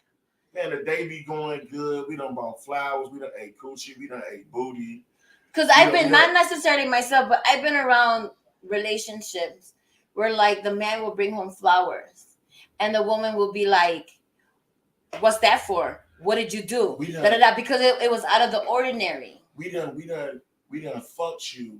Man, the day be going good. We done bought flowers. We done ate coochie. We done ate booty. Because I've been, not necessarily myself, but I've been around relationships where like the man will bring home flowers and the woman will be like, what's that for? What did you do? Because it was out of the ordinary. We done fucked you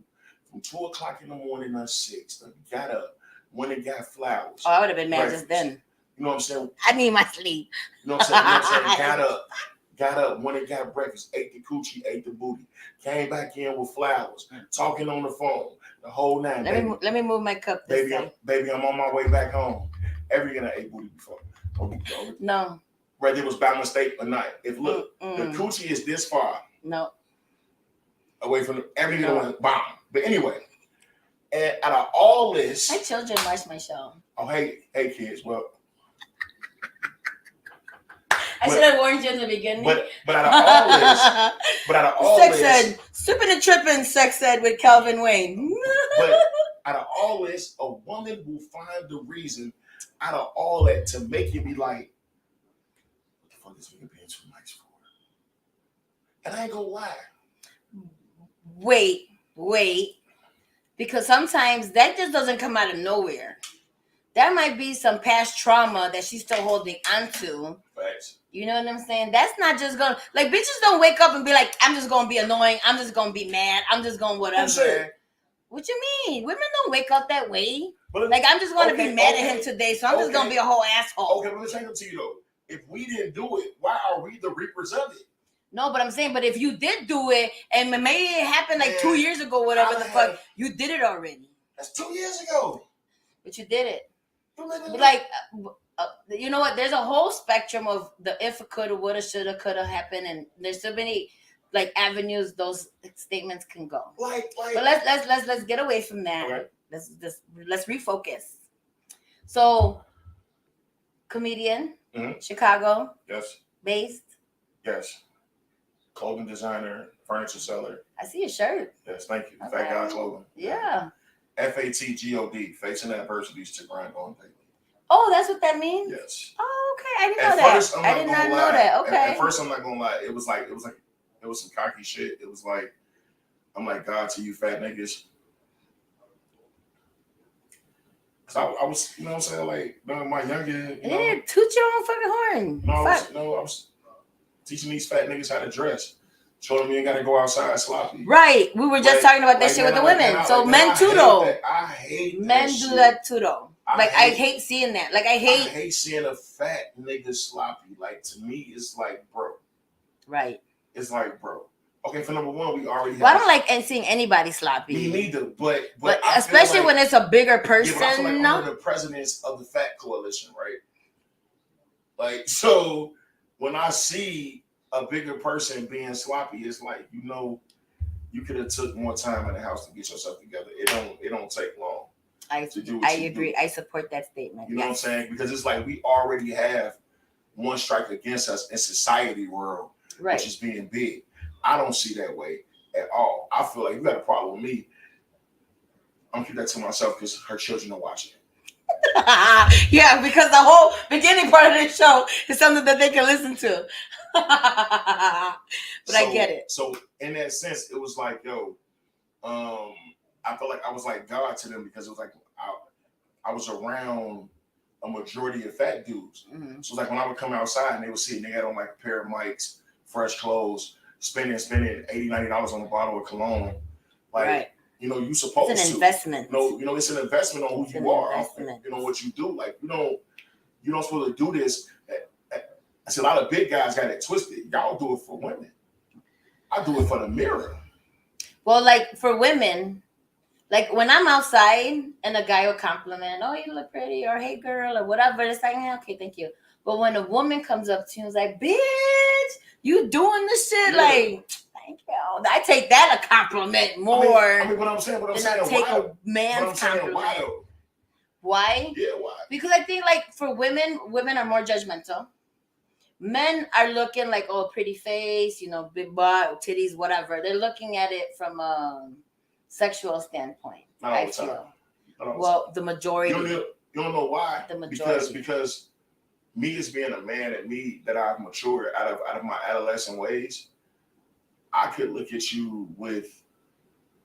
from 2:00 in the morning to 6. Then we got up, went and got flowers. Oh, I would have been mad just then. You know what I'm saying? I need my sleep. You know what I'm saying? Got up, got up, went and got breakfast, ate the coochie, ate the booty, came back in with flowers, talking on the phone, the whole nine. Let me move my cup. Baby, I'm on my way back home. Ever gonna ate booty before? No. Whether it was by mistake or not. If look, the coochie is this far. No. Away from every one bomb. But anyway, and out of all this, my children watch my show. Oh, hey kids. Well, I should have warned you in the beginning. But out of all sex this, ed, Sippin N Trippin sex ed with Kelvin Wayne. But out of all this, a woman will find the reason out of all that to make you be like, what the fuck is nigga being too nice for? And I ain't gonna lie. Wait. Because sometimes that just doesn't come out of nowhere. That might be some past trauma that she's still holding onto. Facts. You know what I'm saying? That's not just gonna, like, bitches don't wake up and be like, I'm just gonna be annoying. I'm just gonna be mad. I'm just gonna whatever. What you mean? Women don't wake up that way. But like, I'm just gonna be mad at him today, so I'm just gonna be a whole asshole. Okay, but let's take it to you though. If we didn't do it, why are we the reapers of it? No, but I'm saying, but if you did do it, and maybe it happened like 2 years ago, whatever the fuck, you did it already. That's 2 years ago. But you did it. Like, you know what? There's a whole spectrum of the if it coulda, woulda, shoulda, coulda happened, and there's so many like avenues those statements can go. But let's get away from that. Okay. Let's refocus. So, comedian, Chicago, yes, based, yes, clothing designer, furniture seller. I see your shirt. Yes, thank you. Okay. Fat Guy Clothing. Yeah. FATGOD, facing adversities to grind on daily. Oh, that's what that means? Yes. Oh, okay. I didn't know that. I did not know that. Okay. At first, I'm not gonna lie. It was some cocky shit. It was like, I'm like, God to you fat niggas. Cause I was, you know what I'm saying? Like, my younger. Yeah, toot your own fucking horn. I was teaching these fat niggas how to dress. Showing them you ain't gotta go outside sloppy. Right. We were just talking about that shit with the women. So men too though. I hate men do that too though. I hate seeing that. Like I hate seeing a fat nigga sloppy. Like to me, it's like, bro. Right. It's like, bro. Okay, for number one, we already. Well, I don't like seeing anybody sloppy. Me neither. But especially when it's a bigger person. Yeah, I feel like I'm one of the presidents of the Fat Coalition, right? Like so, when I see a bigger person being sloppy, it's like, you could have took more time in the house to get yourself together. It don't take long. I agree. I support that statement. You know what I'm saying? Because it's like we already have one strike against us in society world, right, which is being big. I don't see that way at all. I feel like you got a problem with me. I'm gonna keep that to myself because her children are watching. Yeah, because the whole beginning part of this show is something that they can listen to. But I get it. So in that sense, it was like, I felt like I was like God to them because it was like I was around a majority of fat dudes. Mm-hmm. So like when I would come outside and they would see they had on like a pair of mics, fresh clothes, spending $80, $90 on a bottle of cologne. Like, right. You supposed to. It's an investment. It's an investment on who you are. What you do. Like, you don't supposed to do this. I see a lot of big guys got it twisted. Y'all do it for women. I do it for the mirror. Well, like for women, like when I'm outside and a guy will compliment, oh, you look pretty, or hey girl, or whatever, it's like, yeah, okay, thank you. But when a woman comes up to you and is like, bitch, you doing this shit, yeah. Like, thank you. I take that a compliment more. I mean what I'm saying, than I take a man's compliment. Why? Yeah, why? Because I think like for women are more judgmental. Men are looking like, oh, pretty face, big butt, titties, whatever. They're looking at it from a sexual standpoint. I feel. Well, the majority. You don't know why? The majority. Because me as being a man that I've matured out of my adolescent ways, I could look at you with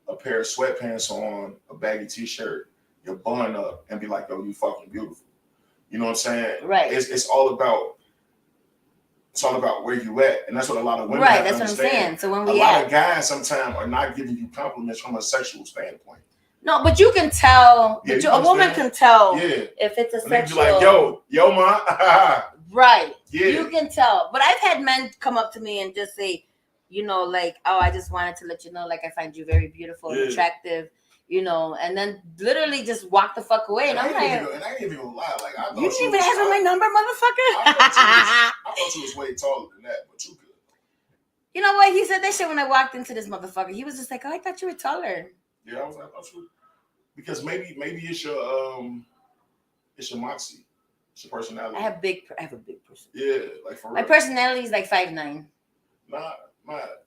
a pair of sweatpants on, a baggy t-shirt, your bun up, and be like, yo, you fucking beautiful. You know what I'm saying? Right. It's all about where you at, and that's what a lot of women right. Have that's to what I'm saying. So when a lot of guys sometimes are not giving you compliments from a sexual standpoint. No, but you can tell. Yeah, a woman can tell if it's a sexual. Be like, yo, ma. Right. Yeah. You can tell. But I've had men come up to me and just say, you know, like, oh, I just wanted to let you know, like, I find you very beautiful and attractive, you know, and then literally just walk the fuck away. And I'm like, and I ain't even gonna lie, like, I thought you didn't even ask for my number, motherfucker. I thought you was way taller than that, but you good. You know what? He said that shit when I walked into this motherfucker. He was just like, oh, I thought you were taller. Yeah, I was like, I thought you were. Because maybe it's your moxie. It's your personality. I have a big person. Yeah, like for real. My personality is like 5'9". Nah.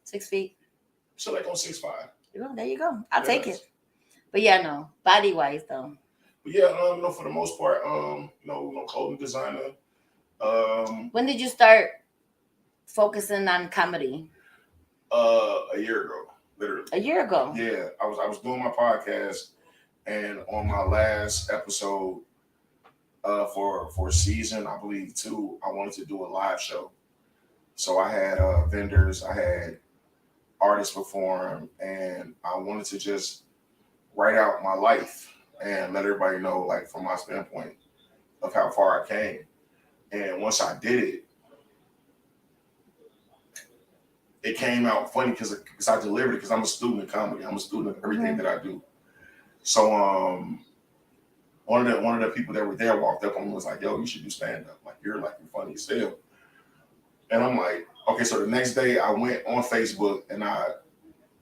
6 feet. So like on 6'5". There you go. I'll take it. But yeah, no. Body wise though. But yeah, for the most part, clothing designer. When did you start focusing on comedy? A year ago, literally. A year ago. Yeah, I was doing my podcast, and on my last episode, for season, I believe 2, I wanted to do a live show. So I had vendors, I had artists perform, and I wanted to just write out my life and let everybody know, like, from my standpoint of how far I came. And once I did it came out funny because I delivered it, because I'm a student of comedy. I'm a student of everything that I do. So one of the people that were there walked up on me and was like, yo, you should do stand-up. Like, you're funny as hell. And I'm like, okay, so the next day I went on Facebook and I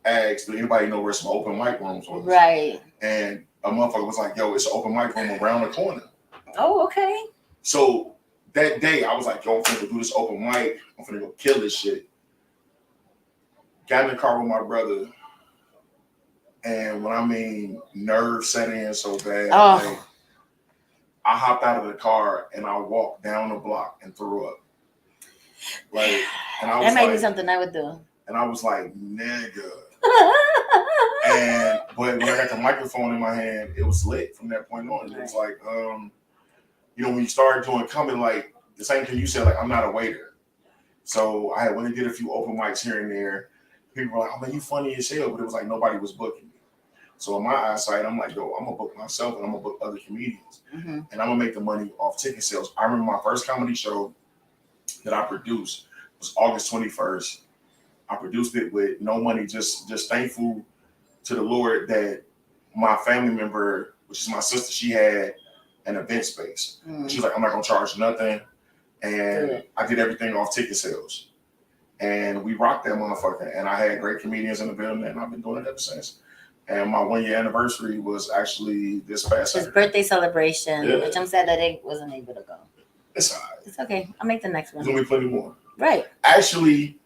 asked, do anybody know where some open mic rooms was? Right. And a motherfucker was like, yo, it's an open mic room around the corner. Oh, okay. So that day I was like, yo, I'm finna go do this open mic. I'm finna go kill this shit. Got in the car with my brother. And when I mean nerves set in so bad, like, I hopped out of the car and I walked down the block and threw up. Like, and I was that might be something I would do. And I was like, nigga. But when I got the microphone in my hand, it was lit from that point on. It was like, when you started doing comedy, like the same thing you said, like, I'm not a waiter. So I went and did a few open mics here and there. People were like, oh man, you funny as hell, but it was like nobody was booking me. So in my eyesight, I'm like, yo, I'm gonna book myself and I'm gonna book other comedians. Mm-hmm. And I'm gonna make the money off ticket sales. I remember my first comedy show that I produced was August 21st. I produced it with no money, just thankful to the Lord that my family member, which is my sister, she had an event space. Mm-hmm. She was like, I'm not gonna charge nothing. And I did everything off ticket sales. And we rocked that motherfucker. And I had great comedians in the building, and I've been doing it ever since. And my 1-year anniversary was actually this past Saturday. His birthday celebration, which I'm sad that I wasn't able to go. It's all right. It's okay. I'll make the next one. There's going to be plenty more. Right. Actually,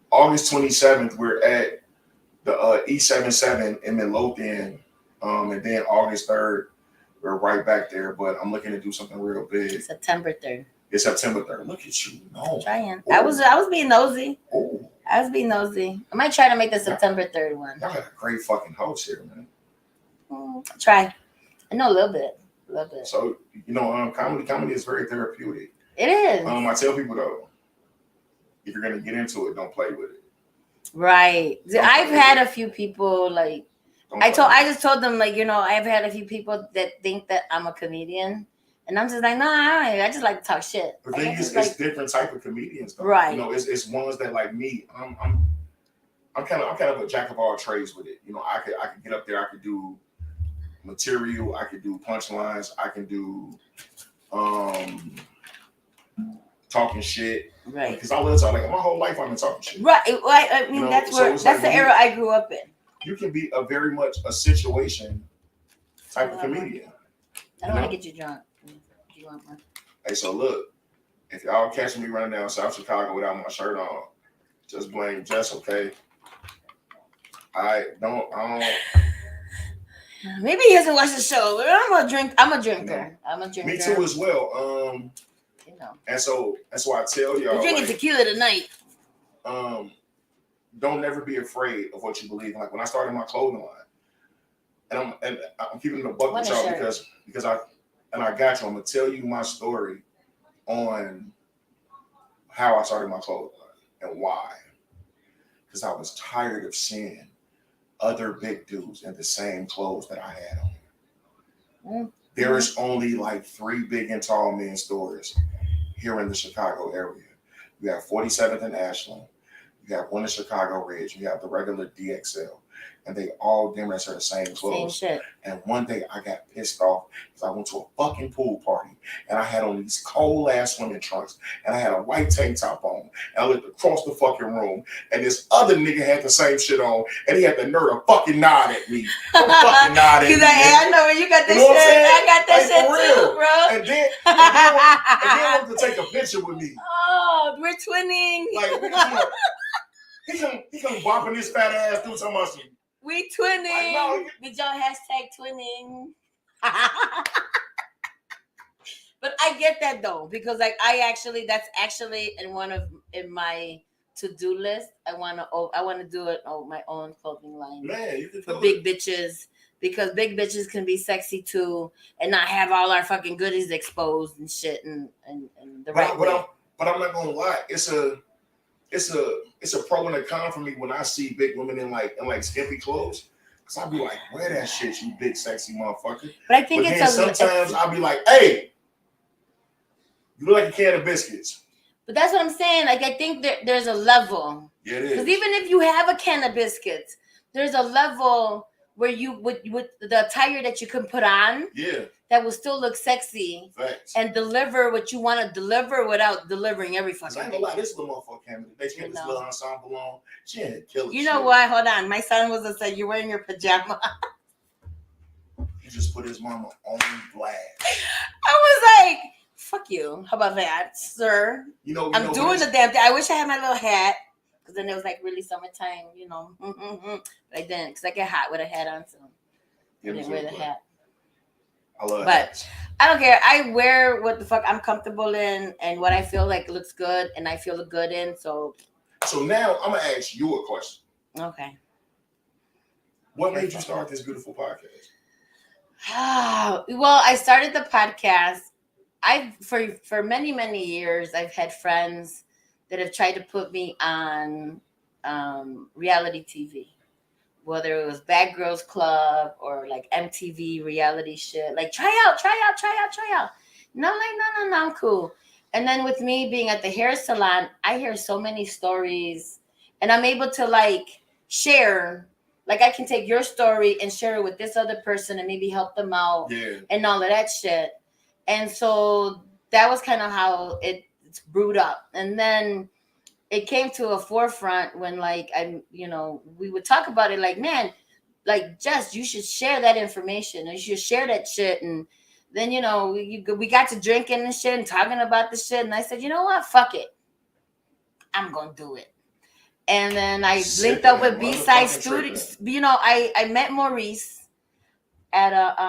August 27th, we're at the E77 in Midlothian. And then August 3rd, we're right back there. But I'm looking to do something real big. September 3rd. It's September 3rd. Look at you. No. Trying. I was being nosy. Oh. I was being nosy. I might try to make the September 3rd one. Y'all got a great fucking host here, man. Try. I know a little bit. So, comedy is very therapeutic. It is. I tell people, though, if you're going to get into it, don't play with it. Right. I've had a few people, like, I just told them, like, I've had a few people that think that I'm a comedian. And I'm just like, nah, I just like to talk shit. The thing is, it's different type of comedians, though. Right. It's ones that, like me, I'm kind of a jack of all trades with it. I could get up there, I could do material, I could do punchlines, I can do talking shit. Right. Because I love talking. Like, my whole life I've been talking shit. Right. I mean, that's the era I grew up in. You can be very much a situation type of comedian. I don't want to get you drunk. You want one? Hey, so look, if y'all catch me running down South Chicago without my shirt on, just blame Jess, okay? I don't. Maybe he hasn't watched the show, but I'm a drinker. I'm a drinker. Me too, as well. And so that's why I tell y'all. We're drinking tequila tonight. Don't never be afraid of what you believe in. Like, when I started my clothing line, and I'm keeping the buck with y'all because I got you. I'm gonna tell you my story on how I started my clothing line and why. Because I was tired of seeing other big dudes in the same clothes that I had on. There is only like 3 big and tall men stores here in the Chicago area. You have 47th and Ashland. You have one in Chicago Ridge. You have the regular DXL. And they all damn near the same clothes. Same shit. And one day I got pissed off because I went to a fucking pool party and I had on these cold ass swimming trunks and I had a white tank top on and I looked across the fucking room and this other nigga had the same shit on and he had the nerve to fucking nod at me. Fucking nod at me. He's like, hey, I know where you got this shit. I got that shit too, bro. And then wanted to take a picture with me. Oh, we're twinning. Like, he come bopping his fat ass through some muscle. We twinning. No. Did y'all hashtag twinning? But I get that though, because like that's actually in my to-do list. I wanna do it on my own clothing line. Man, you can for big bitches, because big bitches can be sexy too and not have all our fucking goodies exposed and shit and the right way. But I'm not gonna lie, it's a pro and a con for me when I see big women in like skimpy clothes. Cause I'll be like, wear that shit, you big sexy motherfucker. But I think sometimes I'll be like, hey, you look like a can of biscuits. But that's what I'm saying. Like, I think there's a level. Yeah, it is. Because even if you have a can of biscuits, there's a level where you with the attire that you can put on. Yeah. That will still look sexy. Facts. And deliver what you want to deliver without delivering every fucking thing. I ain't gonna lie, this little motherfucker came in. They get this little ensemble on. She had killer. You know what? Hold on. My son was to say, you're wearing your pajama. He just put his mama on blast. I was like, fuck you. How about that, sir? I'm doing the damn thing. I wish I had my little hat. Because then it was like really summertime, But I didn't, because I get hot with a hat on, so I didn't wear the hat. I love But I don't care. I wear what the fuck I'm comfortable in and what I feel like looks good and I feel good in. So now I'm gonna ask you a question. Okay. What made you start this beautiful podcast? Well, I started the podcast. For many, many years, I've had friends that have tried to put me on reality TV. Whether it was Bad Girls Club or like MTV reality shit, like try out. No, like, no, I'm cool. And then with me being at the hair salon, I hear so many stories and I'm able to like share, like I can take your story and share it with this other person and maybe help them out and all of that shit. And so that was kind of how it's brewed up. And then it came to a forefront when like we would talk about it like, man, like Jess, you should share that information and you should share that shit. And then we got to drinking and shit and talking about the shit, and I said, you know what, fuck it, I'm gonna do it. And then I linked up with B-Side Studios. I met Maurice at a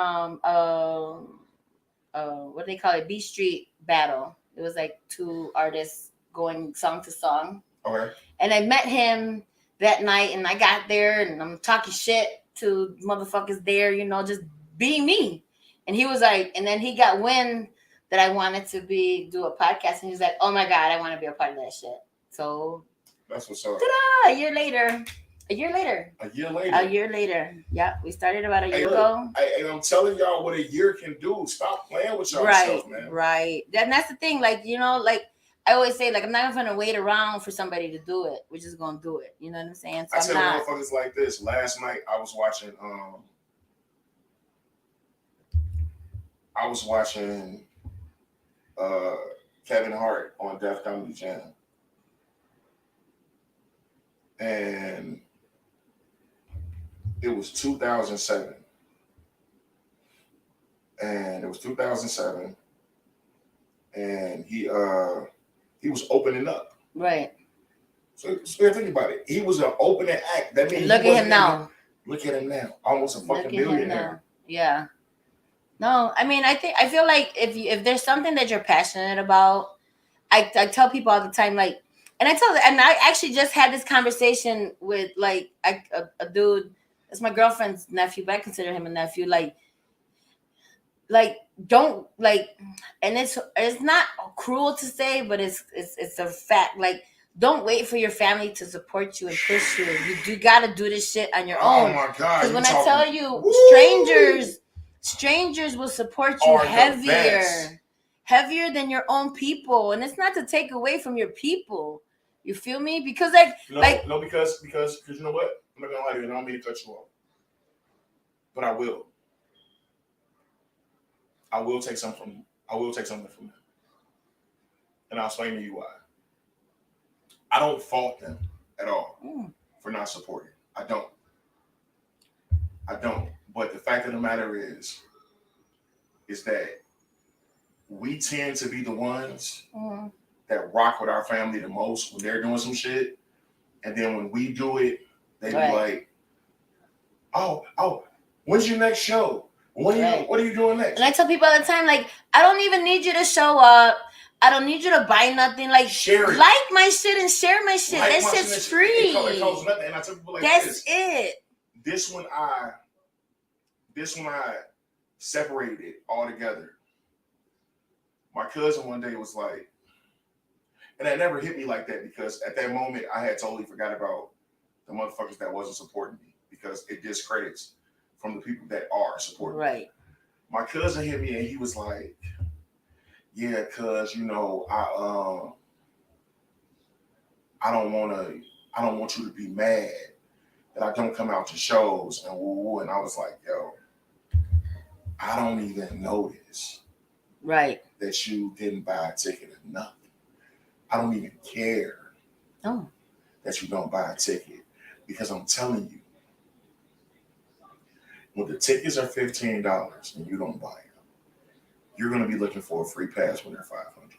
what do they call it, B Street battle. It was like two artists going song to song. Okay. And I met him that night and I got there and I'm talking shit to motherfuckers there, just being me. And he was like, and then he got wind that I wanted to do a podcast and he was like, oh my God, I want to be a part of that shit. So that's what's up. Ta-da! A year later. Yeah, we started about a year ago. I'm telling y'all what a year can do. Stop playing with yourself, man. Right. And that's the thing. Like, like I always say, like, I'm not going to wait around for somebody to do it. We're just going to do it. You know what I'm saying? So I tell motherfuckers like this. Last night I was watching Kevin Hart on Def Comedy Jam. And it was 2007. And he was opening up. Right. So think about it. He was an opening act. That means look at him now. Look at him now. Almost a fucking millionaire. Yeah. No, I mean, I feel like if there's something that you're passionate about, I tell people all the time, like, and I actually just had this conversation with like a dude. It's my girlfriend's nephew, but I consider him a nephew. Like don't like, and it's not cruel to say, but it's a fact. Like, don't wait for your family to support you and push you. You gotta do this shit on your own. Oh my God! Because when I tell you, strangers will support you heavier heavier than your own people, and it's not to take away from your people. You feel me? Because because you know what? I'm not gonna lie to you, and I don't mean to cut you off, but I will. I will take something from them, and I'll explain to you why. I don't fault them at all for not supporting. I don't. But the fact of the matter is that we tend to be the ones that rock with our family the most when they're doing some shit, and then when we do it, they be like, "Oh, when's your next show? What are you doing next?" And I tell people all the time, like, I don't even need you to show up. I don't need you to buy nothing. Like, share it. Like my shit and share my shit. That shit's free. It costs nothing. And I tell people like that's it. This one I separated it all together. My cousin one day was like, and that never hit me like that because at that moment I had totally forgot about the motherfuckers that wasn't supporting me because it discredits from the people that are supporting me. Right. My cousin hit me and he was like, "Yeah, cuz I don't want you to be mad that I don't come out to shows and woo." And I was like, "Yo, I don't even notice that you didn't buy a ticket or nothing. I don't even care that you don't buy a ticket because I'm telling you, when the tickets are $15 and you don't buy them, you're going to be looking for a free pass when they're $500.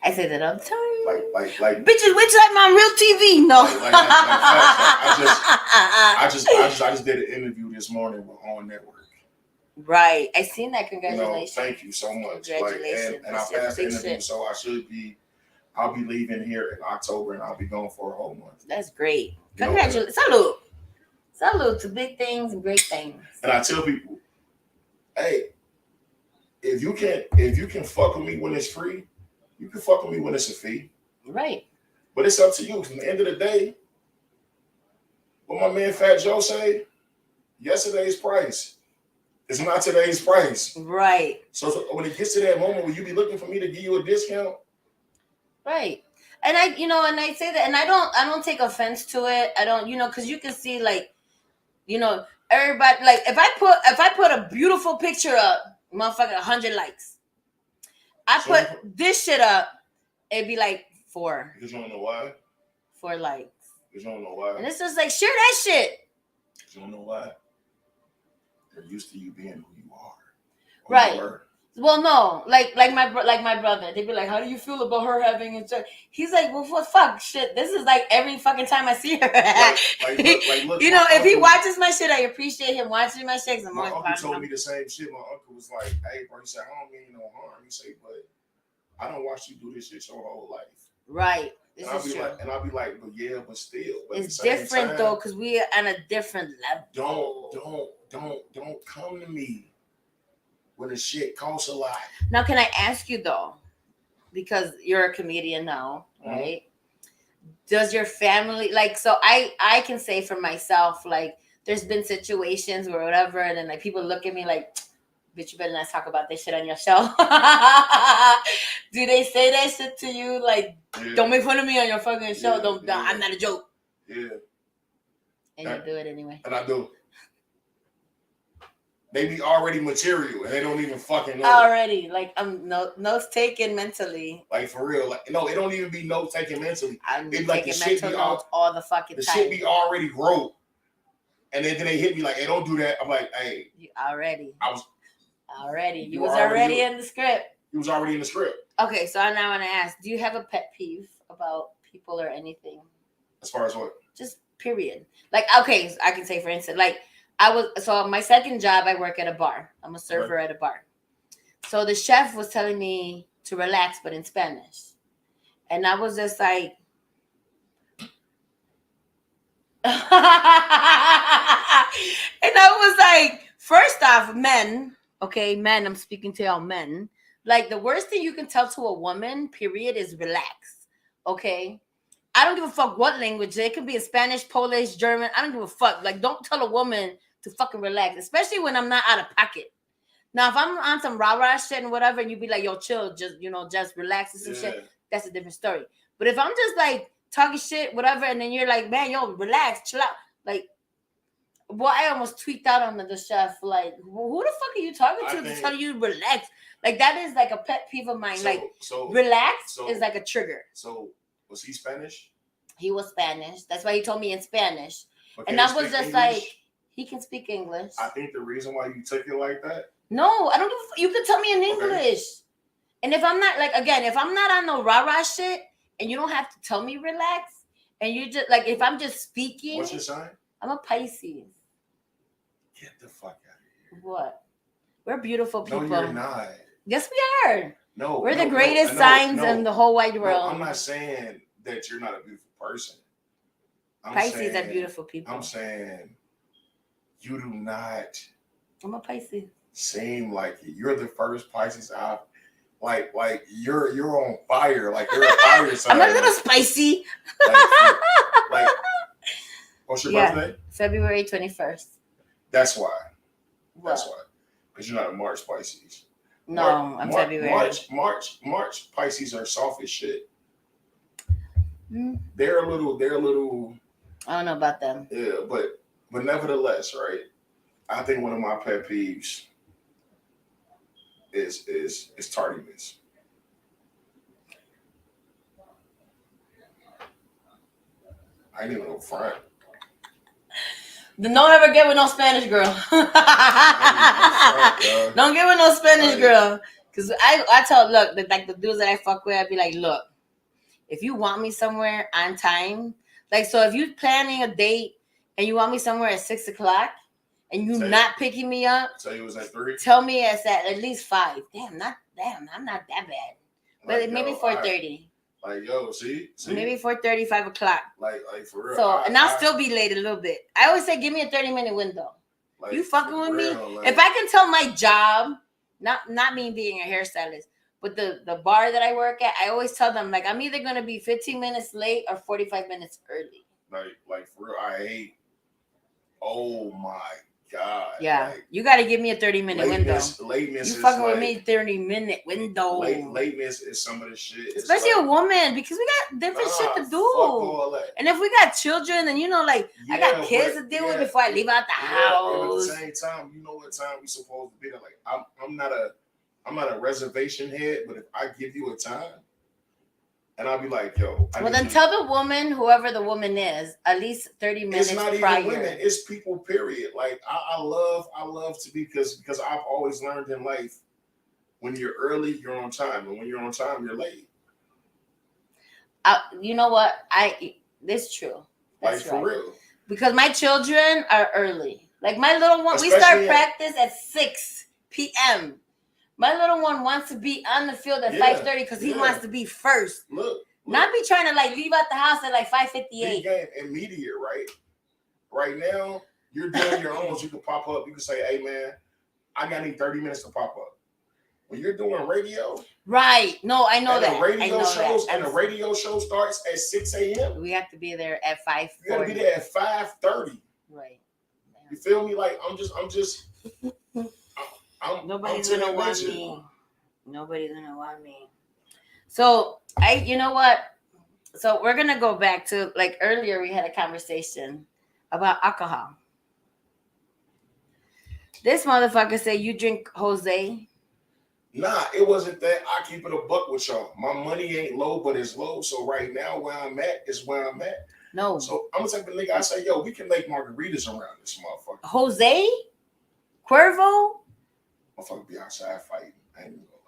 I say that all the time. Like bitches, which time on real TV? No. I just did an interview this morning with On Network. Right. I seen that. Congratulations. Thank you so much. Congratulations. And I passed the interview, so I'll be leaving here in October and I'll be gone for a whole month. That's great. Congratulations. Salute to big things and great things. And I tell people, hey, if you can fuck with me when it's free, you can fuck with me when it's a fee. Right. But it's up to you. Because at the end of the day, what my man Fat Joe say, yesterday's price is not today's price. Right. So when it gets to that moment where you be looking for me to give you a discount. Right. And I say that, and I don't take offense to it. I don't, because you can see everybody, like if I put a beautiful picture up, motherfucker, 100 likes. I put this shit up, it'd be like 4. Because you don't know why? 4 likes. Because you don't know why? And it's just like, share that shit. Because you don't know why? They're used to you being who you are. Right. Well, no, like my brother, they'd be like, "How do you feel about her having a?" He's like, "Well, what fuck shit? This is like every fucking time I see her." Look, if he watches my shit, I appreciate him watching my shit. My uncle told me the same shit. My uncle was like, "Hey, bro," he said, "I don't mean no harm." He said, "But I don't watch you do this shit your whole life." Right. And I'll be like, "But yeah, but still." But it's different though, because we are on a different level. Don't come to me when the shit costs a lot. Now, can I ask you though, because you're a comedian now, right? Does your family so I can say for myself, like there's been situations where whatever, and then like people look at me like, "Bitch, you better not talk about this shit on your show." Do they say that shit to you? Like, don't make fun of me on your fucking show. I'm not a joke. Yeah. And you do it anyway. And I do. They be already material and they don't even fucking know. Already. Like, notes taken mentally. Like, for real. Like, no, it don't even be notes taken mentally. I'm taking mental notes all the fucking time. The shit be already wrote. And then they hit me like, "Hey, don't do that." I'm like, "Hey." You already. I was. Already. You was already in the script. He was already in the script. Okay, so now I want to ask, do you have a pet peeve about people or anything? As far as what? Just period. Like, okay, so I can say for instance, like, my second job, I work at a bar. I'm a server at a bar. So the chef was telling me to relax, but in Spanish. And I was just like, and I was like, first off, men, I'm speaking to y'all men. Like, the worst thing you can tell to a woman, period, is relax. Okay? I don't give a fuck what language. It could be in Spanish, Polish, German. I don't give a fuck. Like, don't tell a woman to fucking relax, especially when I'm not out of pocket. Now, if I'm on some rah-rah shit and whatever, and you be like, yo, chill, just, just relax and some shit, that's a different story. But if I'm just like talking shit, whatever, and then you're like, man, yo, relax, chill out. Like, boy, I almost tweaked out on the chef. Like, who the fuck are you talking to tell you to relax? Like, that is like a pet peeve of mine. Relax is like a trigger. So, was he Spanish? He was Spanish. That's why he told me in Spanish. And I was just like, he can speak English. I think the reason why you took it like that. No, I don't give you can tell me in English. Okay. And if I'm not, like, again, if I'm not on no rah-rah shit, and you don't have to tell me relax, and you just, like, if I'm just speaking. What's your sign? I'm a Pisces. Get the fuck out of here. What? We're beautiful people. No, you're not. Yes, we are. No. We're the greatest signs in the whole wide world. No, I'm not saying that you're not a beautiful person. Pisces are beautiful people. I'm saying you do not. I'm a Pisces. Seem like it. You're the first Pisces I've like you're on fire. Like you're a fire sign. I'm a little spicy. like what's your birthday? February 21st. That's why. What? That's why. Because you're not a March Pisces. No, I'm February. March Pisces are soft as shit. Mm. They're a little. I don't know about them. Yeah, but nevertheless, right? I think one of my pet peeves is tardiness. I ain't even no front. Don't ever get with no Spanish girl. Don't get with no Spanish girl. Because I tell, look, like the dudes that I fuck with, I'd be like, look, if you want me somewhere on time, like, so if you're planning a date and you want me somewhere at 6 o'clock and you're not picking me up, tell you it was at 3. Tell me it's at least 5. I'm not that bad. But like, maybe 4:30. Like, yo, see? Maybe 4:30, 5 o'clock. Like for real. So, I'll still be late a little bit. I always say, give me a 30-minute window. Like, you fucking with me? Like, if I can tell my job, not me being a hairstylist, but the bar that I work at, I always tell them, like, I'm either going to be 15 minutes late or 45 minutes early. Like for real, I hate. Oh my God. Yeah, like, you got to give me a 30-minute window. Lateness you fucking with me, 30-minute window. Lateness is some of the shit. Especially a woman, because we got different shit to do. And if we got children, and I got kids to deal with before I leave out the house. At the same time, you know what time we supposed to be there. Like I'm not a reservation head, but if I give you a time, and I'll be like, yo. Well, then tell the woman, whoever the woman is, at least 30 minutes prior. It's not even women. It's people, period. Like, I love to be, because I've always learned in life, when you're early, you're on time. And when you're on time, you're late. You know what? This is true. That's like, for real. Because my children are early. Like, my little one, we start practice at 6 p.m. My little one wants to be on the field at 5:30 because he wants to be first. Look. Not be trying to, like, leave out the house at, like, 5:58. Game immediate, right? Right now, you're doing your own. You can pop up. You can say, hey, man, I need 30 minutes to pop up. When you're doing radio. Right. No, I know that. And the radio show starts at 6 a.m. We have to be there at 5:40. You got to be there at 5:30. Right. You feel me? Like, I'm just... Nobody's gonna want me. Nobody's gonna want me. So you know what? So we're gonna go back to, like, earlier we had a conversation about alcohol. This motherfucker said you drink Jose. Nah, it wasn't that. I keep it a buck with y'all. My money ain't low, but it's low. So right now where I'm at is where I'm at. No. So I'm the type of nigga, I say, yo, we can make margaritas around this motherfucker. Jose? Cuervo? Motherfucker be outside fighting. I ain't even gonna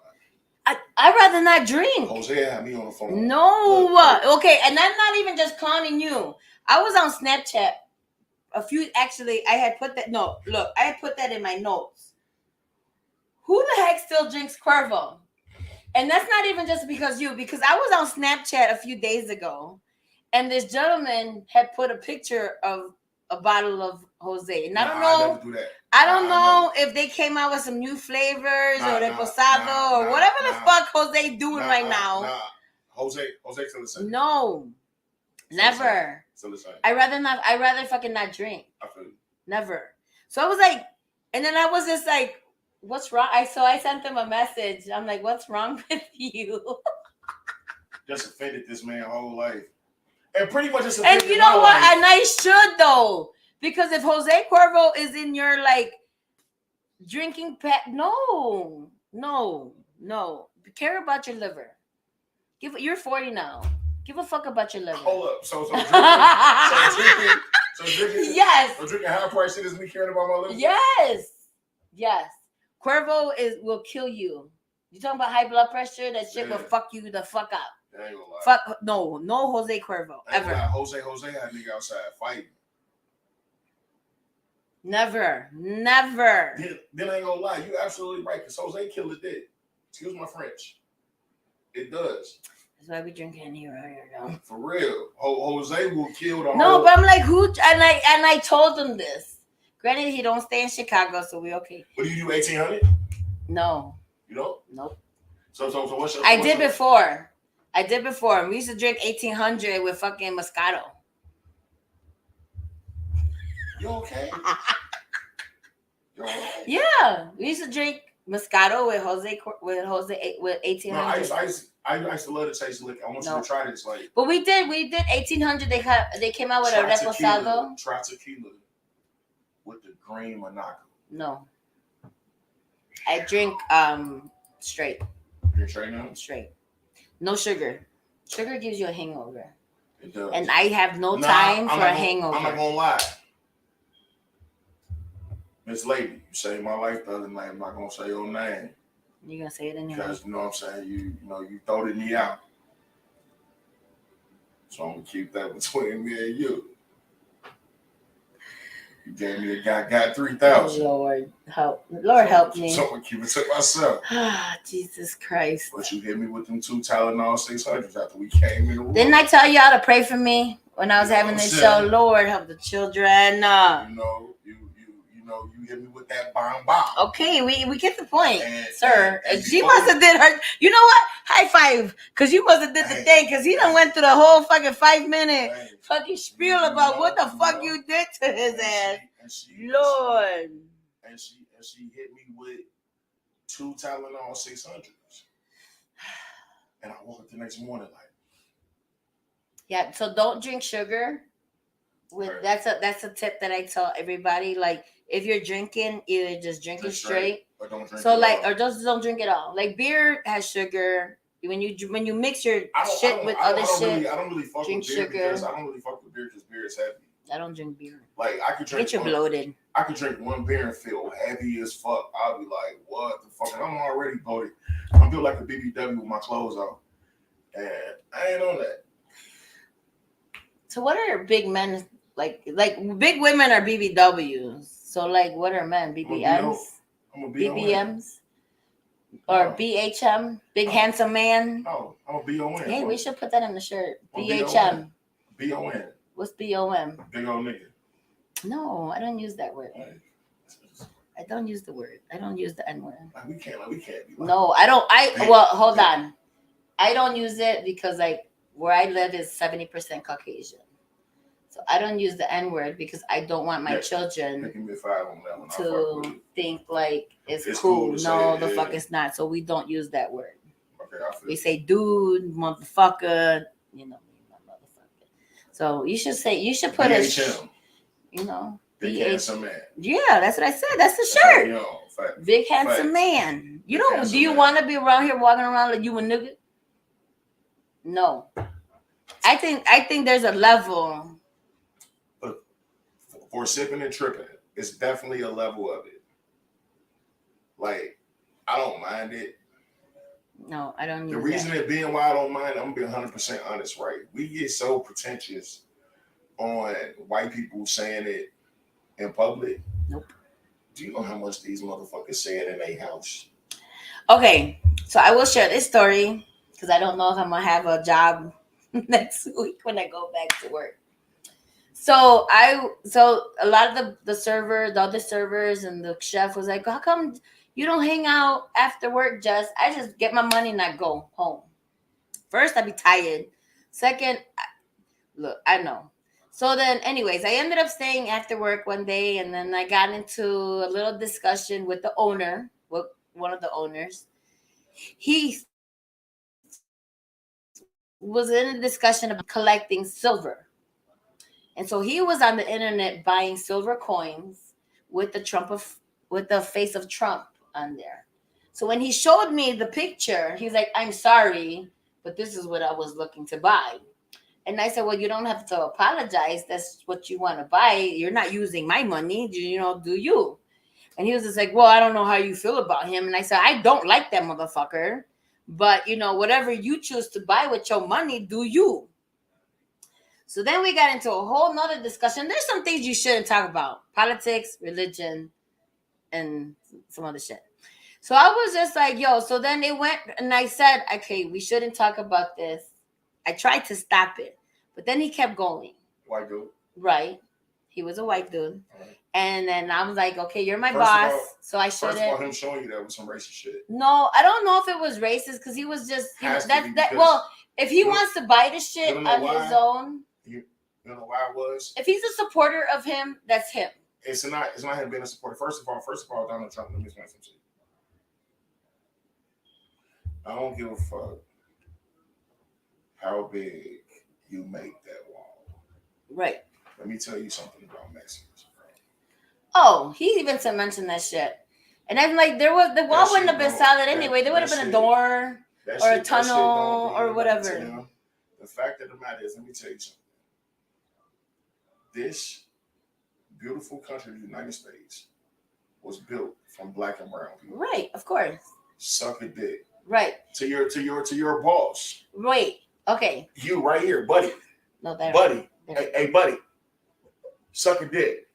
lie. I'd rather not drink. Jose had me on the phone. No. Okay, and I'm not even just clowning you. I was on Snapchat. I had put that. No, look, I had put that in my notes. Who the heck still drinks Cuervo? And that's not even just because I was on Snapchat a few days ago, and this gentleman had put a picture of a bottle of Jose. And I don't know. I never do that. I don't know if they came out with some new flavors or reposado or whatever the fuck Jose doing right now. Jose still the same. No, never. Still the same. I rather fucking not drink. I feel you. Never. So I was like, and then I was just like, What's wrong? I sent him a message. I'm like, what's wrong with you? Just offended this man whole life. And pretty much it's and you know what? Life. And I should though. Because if Jose Cuervo is in your like drinking no. Care about your liver. You're 40 now. Give a fuck about your liver. Hold up. So drinking, yes. So drinking high price shit is me caring about my liver? Yes. Cuervo will kill you. You talking about high blood pressure? That shit will fuck you the fuck up. I ain't gonna lie. Fuck no Jose Cuervo ever. Jose had a nigga outside fighting. Never. Then I ain't gonna lie. You absolutely right. Cause Jose killed it dead. Excuse my French. It does. That's why we drinking here now. For real, Jose will kill the. No, but I'm like who? And I told him this. Granted, he don't stay in Chicago, so we okay. What do you do? 1800? No. You don't? Nope. So what's your? I did before. We used to drink 1800 with fucking Moscato. You okay? You okay? Yeah, we used to drink Moscato with 1800. No, I used to love the taste of liquor. I want you to try this, like. But we did 1800. They came out with a reposado. Try tequila with the green Monaco. No, I drink straight. Drink straight now? Straight, no sugar. Sugar gives you a hangover. It does. And I have no time for a hangover. I'm not gonna lie. Miss Lady, you saved my life the other night. I'm not gonna say your name. You gonna say it anyway? Because you know what I'm saying. You throw me out. So I'm gonna keep that between me and you. You gave me a got 3,000. Lord help me. So I'm gonna keep it to myself. Jesus Christ. But you hit me with them 2 Tylenol 600s after we came in the room. Didn't I tell y'all to pray for me when I was having this show? Lord help the children. You hit me with that bomb. Okay, we get the point, sir. And she must have did her. You know what? High five, because you must have did the thing. Because he done went through the whole fucking 5-minute fucking spiel about what the fuck you did to his ass. Lord. And she hit me with 2 Tylenol 600s, and I woke up the next morning like. Yeah. So don't drink sugar. That's a tip that I tell everybody. Like if you're drinking, either just drink it straight, or don't drink. Or just don't drink it all. Like beer has sugar. When you mix your shit with other shit, I don't really fuck with beer because I don't really fuck with beer because beer is heavy. I don't drink beer. Like I could drink. Get you bloated. I could drink one beer and feel heavy as fuck. I'll be like, what the fuck? And I'm already bloated. I'm built like a BBW with my clothes on, and I ain't on that. So what are big men like? Like big women are BBWs. So like, what are men? BBMs? BBMs? Or BHM? Big handsome man? Oh, I'm a BON. Hey, we should put that in the shirt. BHM. BON. What's BOM? Big old nigga. No, I don't use that word. I don't use the word. I don't use the N word. We can't be like, no, I don't. Well, hold on. I don't use it because like where I live is 70% Caucasian. So I don't use the N word because I don't want my children to think like it's cool. No, the fuck it's not. So we don't use that word. Okay, we say dude, motherfucker, motherfucker. So you should put BHM. Big handsome man. Yeah, that's what I said. That's the shirt. Big handsome man. You don't. Do you want to be around here walking around like you a nigga? No. I think there's a level. But for Sippin N Trippin, it's definitely a level of it. Like, I don't mind it. No, I don't. The reason it being why I don't mind it, I'm gonna be 100% honest, right? We get so pretentious on white people saying it in public. Nope. Do you know how much these motherfuckers say it in their house? Okay, so I will share this story because I don't know if I'm gonna have a job next week when I go back to work. So a lot of the other servers and the chef was like, how come you don't hang out after work, Jess? I just get my money and I go home. First, I'd be tired. Second, look, I know. So then, anyways, I ended up staying after work one day, and then I got into a little discussion with the owner with one of the owners. He was in a discussion about collecting silver. And so he was on the internet buying silver coins with the face of Trump on there. So when he showed me the picture, he's like, "I'm sorry, but this is what I was looking to buy." And I said, "Well, you don't have to apologize. That's what you want to buy. You're not using my money. Do you?" And he was just like, "Well, I don't know how you feel about him." And I said, "I don't like that motherfucker. But, whatever you choose to buy with your money, do you?" So then we got into a whole nother discussion. There's some things you shouldn't talk about. Politics, religion, and some other shit. So I was just like, yo, so then it went, and I said, okay, we shouldn't talk about this. I tried to stop it, but then he kept going. White dude. Right. He was a white dude. Right. And then I was like, okay, you're my first boss, all, so I shouldn't. First of all, him showing you that was some racist shit. No, I don't know if it was racist because he was just, well, if he wants to buy the shit on his own. You know why it was? If he's a supporter of him, that's him. It's not him being a supporter. First of all, Donald Trump, let me explain some shit. I don't give a fuck how big you make that wall. Right. Let me tell you something about Mexicans, bro. Oh, he even mentioned that shit. And I'm like, the wall wouldn't have been solid anyway. There would have been a door or a tunnel or whatever. The fact of the matter is, let me tell you something. This beautiful country, the United States, was built from black and brown people. Right, of course. Suck a dick. Right. To your boss. Wait. Okay. You right here, buddy. No, that buddy. Hey, buddy. Suck a dick.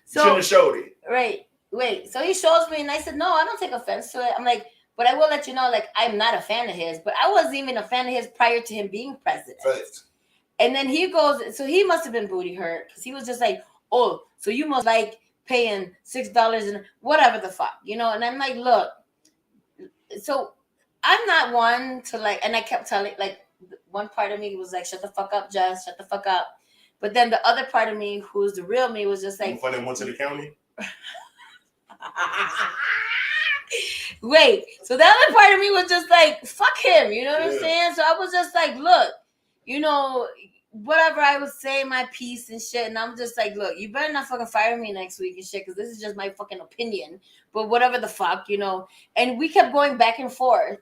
So, shouldn't have showed it. Right. Wait. So he shows me, and I said, no, I don't take offense to it. I'm like, but I will let you know, like, I'm not a fan of his. But I wasn't even a fan of his prior to him being president. Right. And then he goes, so he must have been booty hurt because he was just like, oh, so you must like paying $6 and whatever the fuck, And I'm like, look, so I'm not one to like, and I kept telling, like, one part of me was like, shut the fuck up, Jess, shut the fuck up. But then the other part of me, who's the real me, was just like, before they went to the county. Wait, so the other part of me was just like, fuck him, you know what I'm saying? So I was just like, look, whatever, I was saying my piece and shit, and I'm just like, look, you better not fucking fire me next week and shit, because this is just my fucking opinion, but whatever the fuck, and we kept going back and forth,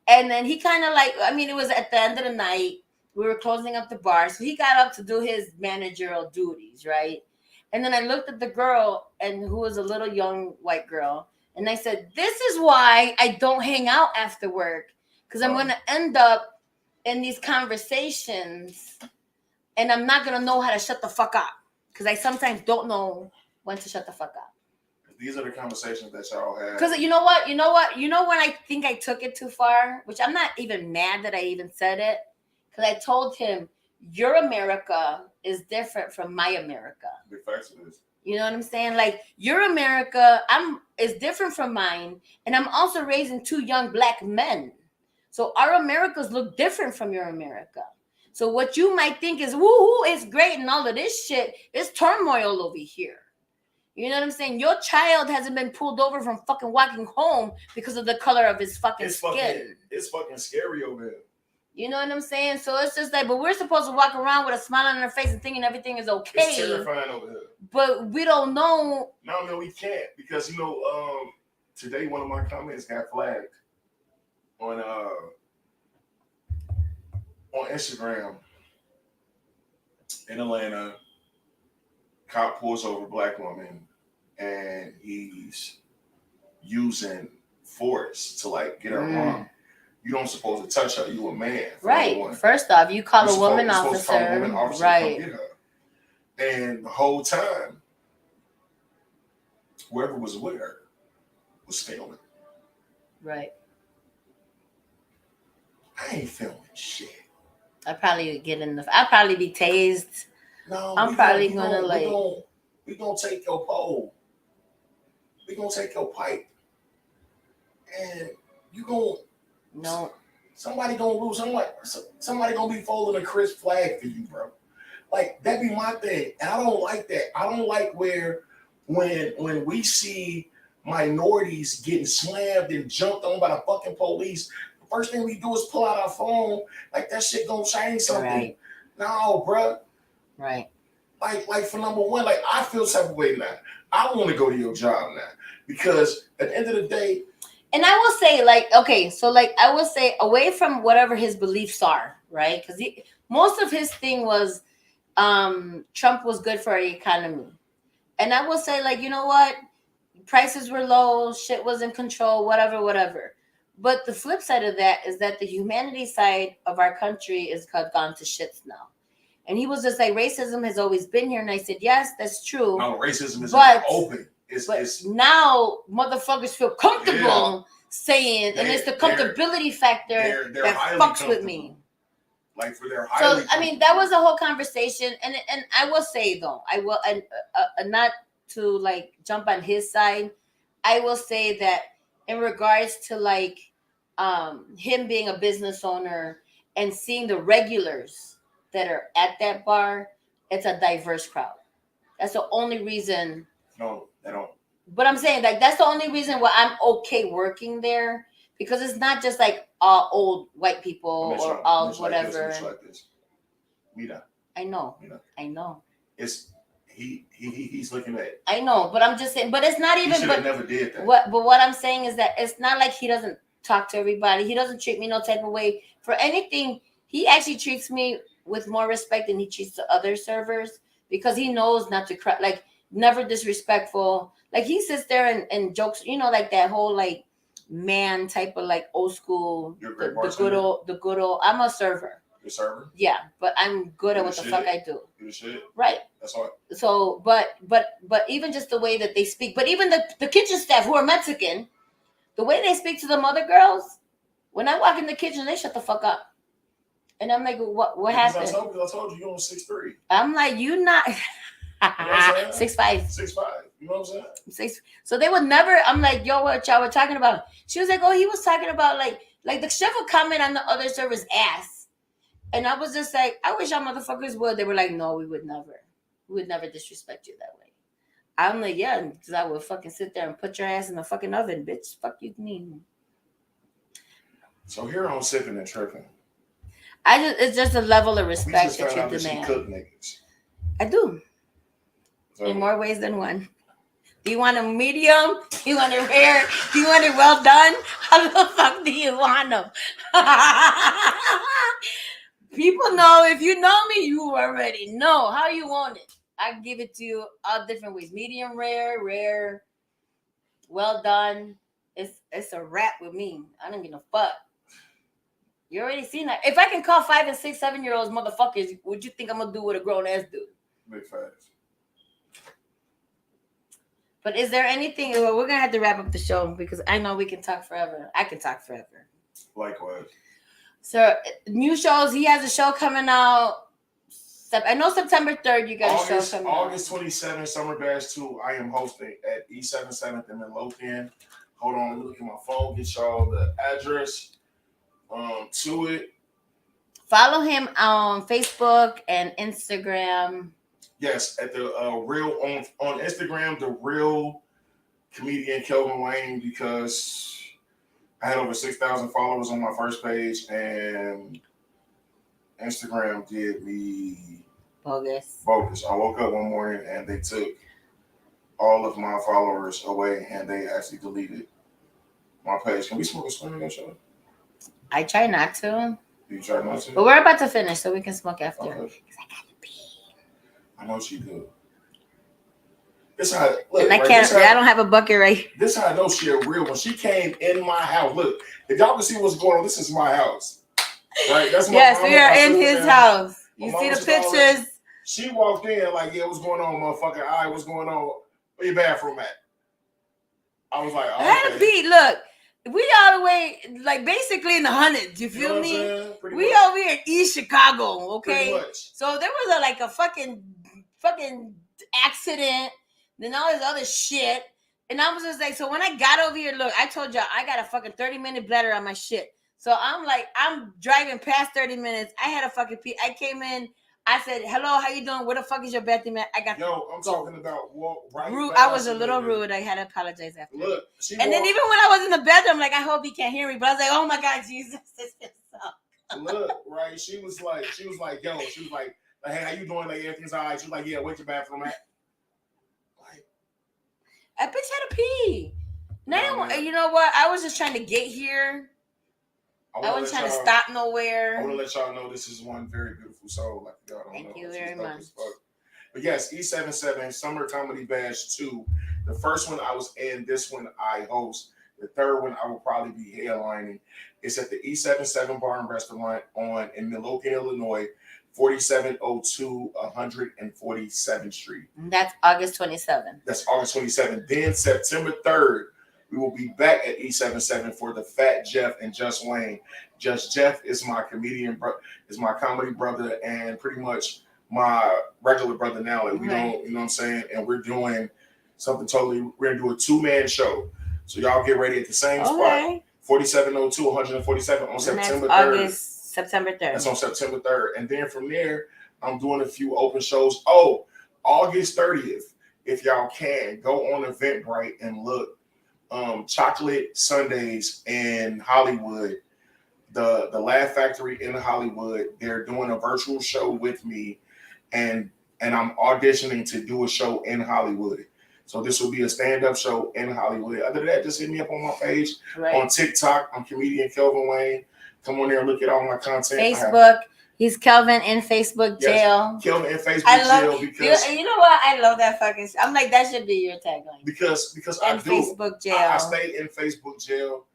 and then he kind of like, it was at the end of the night, we were closing up the bar, so he got up to do his managerial duties, right? And then I looked at the girl, and who was a little young white girl, and I said, this is why I don't hang out after work, because I'm going to end up in these conversations, and I'm not going to know how to shut the fuck up, because I sometimes don't know when to shut the fuck up. These are the conversations that y'all have. Because you know what? You know when I think I took it too far, which I'm not even mad that I even said it, because I told him, your America is different from my America. The facts of this. You know what I'm saying? Like, your America is different from mine, and I'm also raising 2 young black men. So our Americas look different from your America. So what you might think is woohoo, it's great and all of this shit, it's turmoil over here. You know what I'm saying? Your child hasn't been pulled over from fucking walking home because of the color of his fucking skin. It's fucking scary over here. You know what I'm saying? So it's just like, but we're supposed to walk around with a smile on our face and thinking everything is okay. It's terrifying over here. But we don't know. No, we can't. Because, today one of my comments got flagged on Instagram in Atlanta. Cop pulls over a black woman and he's using force to like get her wrong. You don't supposed to touch her. You a man. Right. First off, you call a woman officer. Right. To come get her. And the whole time, whoever was with her was filming. Right. I ain't filming shit. I'd probably be tased. No, I'm probably gonna like. We gonna take your pole. We gonna take your pipe, and you gonna. No. Somebody gonna lose. Somebody gonna be folding a crisp flag for you, bro. Like that be my thing, and I don't like that. I don't like where when we see minorities getting slammed and jumped on by the fucking police. The first thing we do is pull out our phone. Like, that shit gonna change something. Right. No, bruh. Right. Like for number one, like, I feel type of way now. I don't want to go to your job now because at the end of the day. And I will say, like, okay, so like I will say, away from whatever his beliefs are, right? Because most of his thing was Trump was good for our economy. And I will say, like, you know what? Prices were low, shit was in control, whatever. But the flip side of that is that the humanity side of our country is gone to shits now. And he was just like, racism has always been here. And I said, yes, that's true. No, racism is open. It's now motherfuckers feel comfortable saying, and it's the comfortability factor that fucks with me. Like, for their highly. So I mean, that was a whole conversation, and I will say though, and not to like jump on his side, I will say that in regards to like him being a business owner and seeing the regulars that are at that bar, it's a diverse crowd. That's the only reason. No, they don't. But I'm saying, like, that's the only reason why I'm okay working there, because it's not just like all old white people or all whatever. Like this. Mira. I know. It's he's looking at. I know, but I'm just saying. But it's not even. He should have never did that. But what I'm saying is that it's not like he doesn't talk to everybody. He doesn't treat me no type of way for anything. He actually treats me with more respect than he treats the other servers, because he knows not to cry. Like, never disrespectful. Like, he sits there and jokes, you know, like that whole like man type of like old school, the good old. I'm a server. You're a server? Yeah, but I'm good at what the fuck I do. You the shit? Right. That's all. So, but even just the way that they speak, but even the kitchen staff who are Mexican, the way they speak to the mother girls, when I walk in the kitchen, they shut the fuck up. And I'm like, what happened? I told you you're on 6'3". I'm like, you not. 6'5". 6'5". You know what I'm saying? So they would never. I'm like, yo, what y'all were talking about? She was like, oh, he was talking about like the chef would comment on the other server's ass, and I was just like, I wish y'all motherfuckers would. They were like, no, we would never disrespect you that way. I'm like, yeah, because I would fucking sit there and put your ass in the fucking oven, bitch. Fuck you mean. So here on Sippin N Trippin, it's just a level of respect that you demand. Cook niggas. I do. So, in more ways than one. Do you want a medium? Do you want it rare? Do you want it well done? How the fuck do you want them? People know. If you know me, you already know how you want it. I give it to you all different ways. Medium rare, well done. It's a wrap with me. I don't give a fuck. You already seen that. If I can call 5 and 6, 7-year-olds motherfuckers, what you think I'm gonna do with a grown ass dude? Big facts. But is there anything? Well, we're gonna have to wrap up the show because I know we can talk forever. I can talk forever. Likewise. So new shows. He has a show coming out. I know September 3rd. You got a show coming out. August 27th, Summer Bash 2. I am hosting at E77th in Midlothian. Hold on, let me look at my phone. Get y'all the address to it. Follow him on Facebook and Instagram. Yes, at the real on Instagram, the real comedian Kelvin Wayne, because I had over 6,000 followers on my first page, and Instagram did me bogus. I woke up one morning and they took all of my followers away, and they actually deleted my page. Can we smoke a swimming on show? I try not to. You try not to? But we're about to finish, so we can smoke after. Okay. Because I gotta pee. I know she do. This how look, and I right, can't. I don't have a bucket right. This how I know she a real one. She came in my house. Look, if y'all can see what's going on, this is my house. Right? That's my yes, we are in his house. You see the pictures. She walked in like, yeah, what's going on, motherfucker? All right, what's going on? Where your bathroom at? I was like, oh, I had to pee. Look. We all the way, like, basically in the hundreds. You feel me? We much. Over here in East Chicago, okay? So there was a fucking accident, then all this other shit. And I was just like, so when I got over here, look, I told y'all I got a fucking 30-minute bladder on my shit. So I'm like, I'm driving past 30 minutes. I had a fucking pee. I came in. I said, "Hello, how you doing? Where the fuck is your bathroom at?" I got talking about walk right. Rude. I was a little rude. I had to apologize after. Look, then even when I was in the bedroom, like, I hope he can't hear me. But I was like, "Oh my God, Jesus, this is so." Look, right? She was like, yo, she was like, "Hey, how you doing? Like, everything's all right." She was like, "Yeah, where's your bathroom at?" Like, that bitch had to pee. Now, you know what? I was just trying to get here. I wasn't trying to stop nowhere. I want to let y'all know this is one very beautiful soul. Like, y'all don't know. Thank you very much. But yes, E77 Summer Comedy Bash 2. The first one I was in. This one I host. The third one I will probably be headlining. It's at the E77 Bar and Restaurant in Milwaukee, Illinois, 4702 147th Street. And that's August 27th. That's August 27th. Then September 3rd, we will be back at E77 for the Fat Jeff and Just Wayne. Just Jeff is my comedian, is my comedy brother, and pretty much my regular brother now. Like, we don't, you know what I'm saying? And we're doing something totally. We're gonna do a 2-man show. So y'all get ready at the same spot. 4702 147 on September 3rd. September 3rd. That's on September 3rd. And then from there, I'm doing a few open shows. Oh, August 30th. If y'all can, go on Eventbrite and look. Chocolate Sundays in Hollywood, the Laugh Factory in Hollywood. They're doing a virtual show with me, and I'm auditioning to do a show in Hollywood. So this will be a stand-up show in Hollywood. Other than that, just hit me up on my page on TikTok. I'm Comedian Kelvin Wayne. Come on there and look at all my content. Facebook. He's Kelvin in Facebook jail. Kelvin in Facebook jail because you know what? I love that fucking. I'm like, that should be your tagline. Because I do. Facebook jail. I stay in Facebook jail.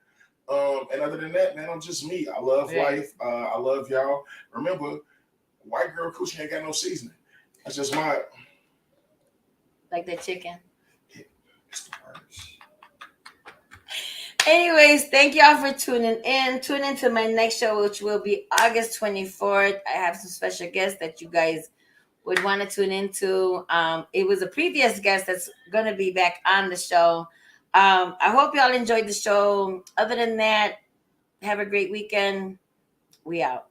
And other than that, man, I'm just me. I love life. I love y'all. Remember, white girl coochie ain't got no seasoning. That's just my. Like the chicken. Yeah, it's the worst. Anyways, thank y'all for tuning in. Tune in to my next show, which will be August 24th. I have some special guests that you guys would want to tune into. It was a previous guest that's going to be back on the show. I hope y'all enjoyed the show. Other than that, have a great weekend. We out.